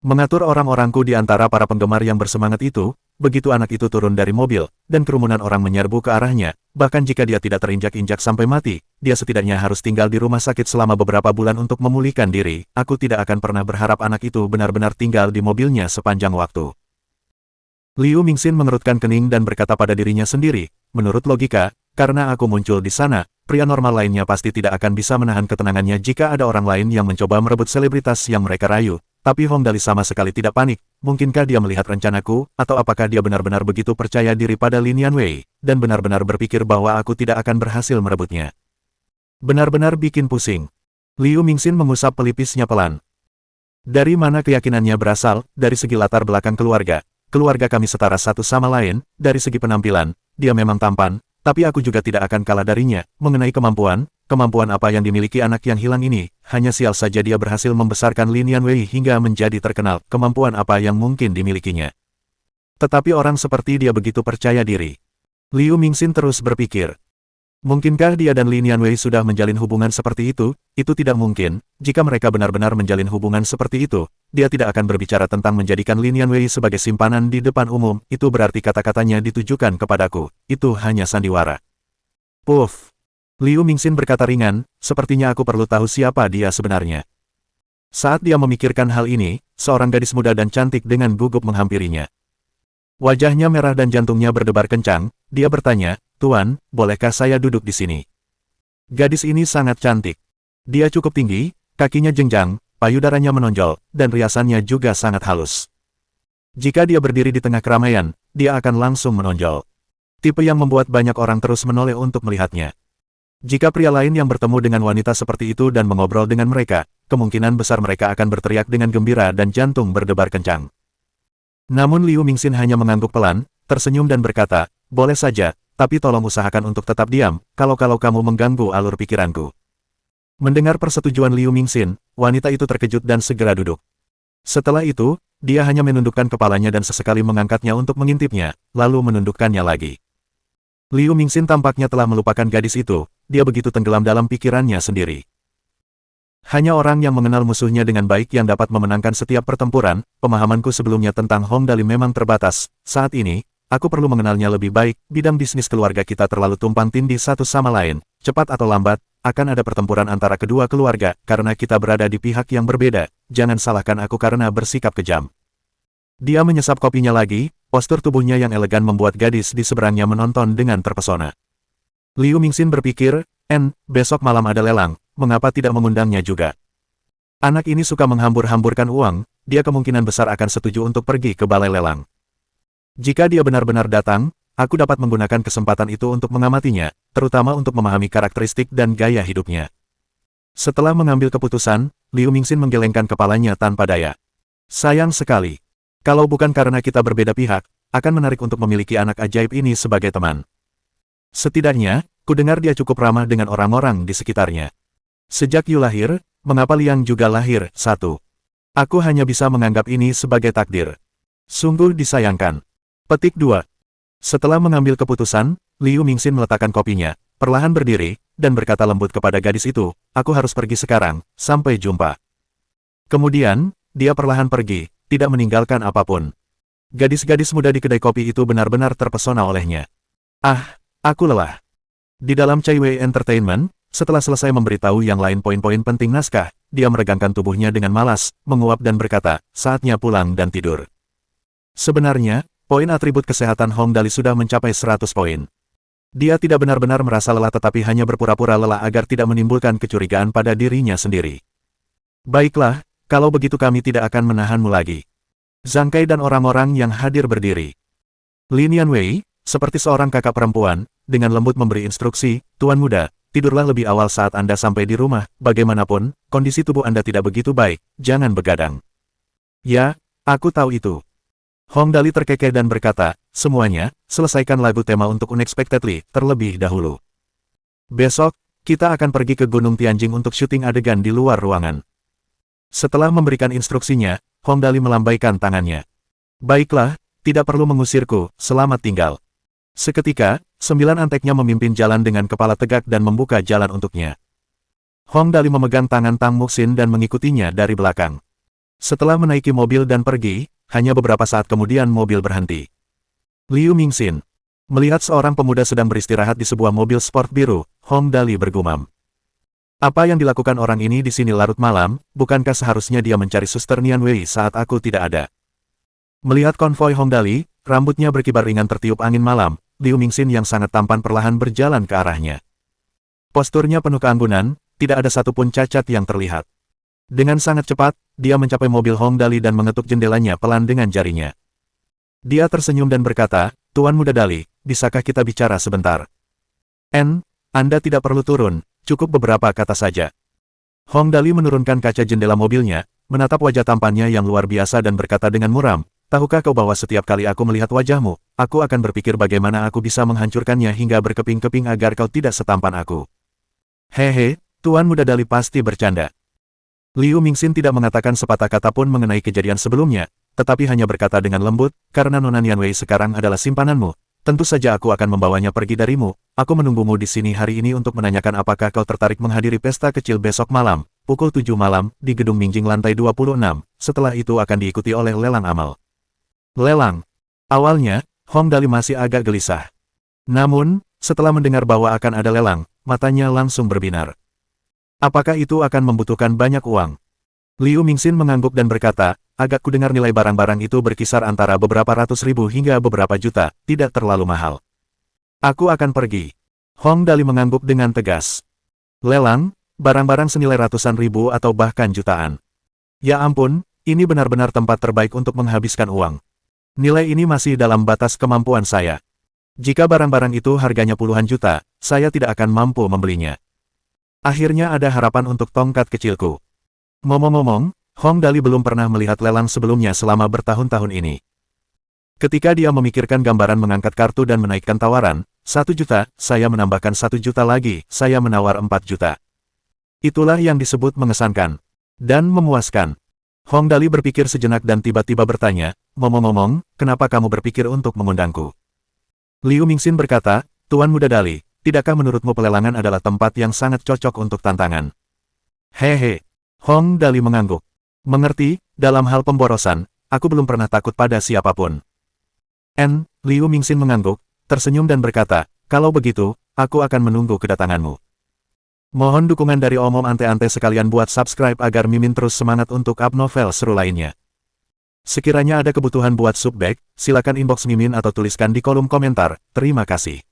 Mengatur orang-orangku di antara para penggemar yang bersemangat itu, begitu anak itu turun dari mobil, dan kerumunan orang menyerbu ke arahnya, bahkan jika dia tidak terinjak-injak sampai mati, dia setidaknya harus tinggal di rumah sakit selama beberapa bulan untuk memulihkan diri. Aku tidak akan pernah berharap anak itu benar-benar tinggal di mobilnya sepanjang waktu. Liu Mingxin mengerutkan kening dan berkata pada dirinya sendiri, menurut logika, karena aku muncul di sana, pria normal lainnya pasti tidak akan bisa menahan ketenangannya jika ada orang lain yang mencoba merebut selebritas yang mereka rayu. Tapi Hong Dali sama sekali tidak panik. Mungkinkah dia melihat rencanaku, atau apakah dia benar-benar begitu percaya diri pada Lin Yanwei, dan benar-benar berpikir bahwa aku tidak akan berhasil merebutnya? Benar-benar bikin pusing. Liu Mingxin mengusap pelipisnya pelan. Dari mana keyakinannya berasal? Dari segi latar belakang keluarga. Keluarga kami setara satu sama lain, dari segi penampilan, dia memang tampan, tapi aku juga tidak akan kalah darinya. Mengenai kemampuan apa yang dimiliki anak yang hilang ini, hanya sial saja dia berhasil membesarkan Lin Yanwei hingga menjadi terkenal. Kemampuan apa yang mungkin dimilikinya? Tetapi orang seperti dia begitu percaya diri. Liu Mingxin terus berpikir. Mungkinkah dia dan Lin Yanwei sudah menjalin hubungan seperti itu? Itu tidak mungkin. Jika mereka benar-benar menjalin hubungan seperti itu, dia tidak akan berbicara tentang menjadikan Lin Yanwei sebagai simpanan di depan umum. Itu berarti kata-katanya ditujukan kepadaku. Itu hanya sandiwara. Puff. Liu Mingxin berkata ringan, sepertinya aku perlu tahu siapa dia sebenarnya. Saat dia memikirkan hal ini, seorang gadis muda dan cantik dengan gugup menghampirinya. Wajahnya merah dan jantungnya berdebar kencang, dia bertanya, Tuan, bolehkah saya duduk di sini? Gadis ini sangat cantik. Dia cukup tinggi, kakinya jenjang, payudaranya menonjol, dan riasannya juga sangat halus. Jika dia berdiri di tengah keramaian, dia akan langsung menonjol. Tipe yang membuat banyak orang terus menoleh untuk melihatnya. Jika pria lain yang bertemu dengan wanita seperti itu dan mengobrol dengan mereka, kemungkinan besar mereka akan berteriak dengan gembira dan jantung berdebar kencang. Namun Liu Mingxin hanya mengangguk pelan, tersenyum dan berkata, boleh saja, tapi tolong usahakan untuk tetap diam, kalau kamu mengganggu alur pikiranku. Mendengar persetujuan Liu Mingxin, wanita itu terkejut dan segera duduk. Setelah itu, dia hanya menundukkan kepalanya dan sesekali mengangkatnya untuk mengintipnya, lalu menundukkannya lagi. Liu Mingxin tampaknya telah melupakan gadis itu, dia begitu tenggelam dalam pikirannya sendiri. Hanya orang yang mengenal musuhnya dengan baik yang dapat memenangkan setiap pertempuran. Pemahamanku sebelumnya tentang Hong Dali memang terbatas. Saat ini, aku perlu mengenalnya lebih baik. Bidang bisnis keluarga kita terlalu tumpang tindih satu sama lain. Cepat atau lambat, akan ada pertempuran antara kedua keluarga, karena kita berada di pihak yang berbeda, jangan salahkan aku karena bersikap kejam. Dia menyesap kopinya lagi, postur tubuhnya yang elegan membuat gadis di seberangnya menonton dengan terpesona. Liu Mingxin berpikir, besok malam ada lelang, mengapa tidak mengundangnya juga? Anak ini suka menghambur-hamburkan uang, dia kemungkinan besar akan setuju untuk pergi ke balai lelang. Jika dia benar-benar datang, aku dapat menggunakan kesempatan itu untuk mengamatinya, terutama untuk memahami karakteristik dan gaya hidupnya. Setelah mengambil keputusan, Liu Mingxin menggelengkan kepalanya tanpa daya. Sayang sekali. Kalau bukan karena kita berbeda pihak, akan menarik untuk memiliki anak ajaib ini sebagai teman. Setidaknya, kudengar dia cukup ramah dengan orang-orang di sekitarnya. Sejak Yu lahir, mengapa Liang juga lahir? 1. Aku hanya bisa menganggap ini sebagai takdir. Sungguh disayangkan. Petik 2. Setelah mengambil keputusan, Liu Mingxin meletakkan kopinya, perlahan berdiri, dan berkata lembut kepada gadis itu, aku harus pergi sekarang, sampai jumpa. Kemudian, dia perlahan pergi, tidak meninggalkan apapun. Gadis-gadis muda di kedai kopi itu benar-benar terpesona olehnya. Aku lelah. Di dalam Chaiwei Entertainment, setelah selesai memberitahu yang lain poin-poin penting naskah, dia meregangkan tubuhnya dengan malas, menguap dan berkata, saatnya pulang dan tidur. Sebenarnya, poin atribut kesehatan Hong Dali sudah mencapai 100 poin. Dia tidak benar-benar merasa lelah tetapi hanya berpura-pura lelah agar tidak menimbulkan kecurigaan pada dirinya sendiri. Baiklah, kalau begitu kami tidak akan menahanmu lagi. Zhang Kai dan orang-orang yang hadir berdiri. Lin Yanwei, seperti seorang kakak perempuan, dengan lembut memberi instruksi, Tuan Muda, tidurlah lebih awal saat Anda sampai di rumah, bagaimanapun, kondisi tubuh Anda tidak begitu baik, jangan begadang. Ya, aku tahu itu. Hong Dali terkekeh dan berkata, semuanya, selesaikan lagu tema untuk Unexpectedly terlebih dahulu. Besok, kita akan pergi ke Gunung Tianjing untuk syuting adegan di luar ruangan. Setelah memberikan instruksinya, Hong Dali melambaikan tangannya. Baiklah, tidak perlu mengusirku, selamat tinggal. Seketika, 9 anteknya memimpin jalan dengan kepala tegak dan membuka jalan untuknya. Hong Dali memegang tangan Tang Muxin dan mengikutinya dari belakang. Setelah menaiki mobil dan pergi, hanya beberapa saat kemudian mobil berhenti. Liu Mingxin melihat seorang pemuda sedang beristirahat di sebuah mobil sport biru, Hong Dali bergumam. Apa yang dilakukan orang ini di sini larut malam, bukankah seharusnya dia mencari Suster Nian Wei saat aku tidak ada? Melihat konvoi Hong Dali, rambutnya berkibar ringan tertiup angin malam, Liu Mingxin yang sangat tampan perlahan berjalan ke arahnya. Posturnya penuh keanggunan, tidak ada satupun cacat yang terlihat. Dengan sangat cepat, dia mencapai mobil Hong Dali dan mengetuk jendelanya pelan dengan jarinya. Dia tersenyum dan berkata, Tuan Muda Dali, bisakah kita bicara sebentar? Anda tidak perlu turun, cukup beberapa kata saja. Hong Dali menurunkan kaca jendela mobilnya, menatap wajah tampannya yang luar biasa dan berkata dengan muram, tahukah kau bahwa setiap kali aku melihat wajahmu, aku akan berpikir bagaimana aku bisa menghancurkannya hingga berkeping-keping agar kau tidak setampan aku. Hehe, Tuan Muda Dali pasti bercanda. Liu Mingxin tidak mengatakan sepatah kata pun mengenai kejadian sebelumnya, tetapi hanya berkata dengan lembut, karena Nona Nian Wei sekarang adalah simpananmu, tentu saja aku akan membawanya pergi darimu, aku menunggumu di sini hari ini untuk menanyakan apakah kau tertarik menghadiri pesta kecil besok malam, pukul 7 malam, di Gedung Mingjing lantai 26, setelah itu akan diikuti oleh lelang amal. Lelang. Awalnya, Hong Dali masih agak gelisah. Namun, setelah mendengar bahwa akan ada lelang, matanya langsung berbinar. Apakah itu akan membutuhkan banyak uang? Liu Mingxin mengangguk dan berkata, agak kudengar nilai barang-barang itu berkisar antara beberapa ratus ribu hingga beberapa juta, tidak terlalu mahal. Aku akan pergi. Hong Dali mengangguk dengan tegas. Lelang, barang-barang senilai ratusan ribu atau bahkan jutaan. Ya ampun, ini benar-benar tempat terbaik untuk menghabiskan uang. Nilai ini masih dalam batas kemampuan saya. Jika barang-barang itu harganya puluhan juta, saya tidak akan mampu membelinya. Akhirnya ada harapan untuk tongkat kecilku. Ngomong-ngomong, Hong Dali belum pernah melihat lelang sebelumnya selama bertahun-tahun ini. Ketika dia memikirkan gambaran mengangkat kartu dan menaikkan tawaran, 1 juta, saya menambahkan 1 juta lagi, saya menawar 4 juta. Itulah yang disebut mengesankan. Dan memuaskan. Hong Dali berpikir sejenak dan tiba-tiba bertanya, ngomong-ngomong, kenapa kamu berpikir untuk mengundangku? Liu Mingxin berkata, Tuan Muda Dali, tidakkah menurutmu pelelangan adalah tempat yang sangat cocok untuk tantangan? Hehe. Hong Dali mengangguk. Mengerti, dalam hal pemborosan, aku belum pernah takut pada siapapun. Liu Mingxin mengangguk, tersenyum dan berkata, kalau begitu, aku akan menunggu kedatanganmu. Mohon dukungan dari Om Ante-Ante sekalian buat subscribe agar Mimin terus semangat untuk up novel seru lainnya. Sekiranya ada kebutuhan buat subback, silakan inbox Mimin atau tuliskan di kolom komentar. Terima kasih.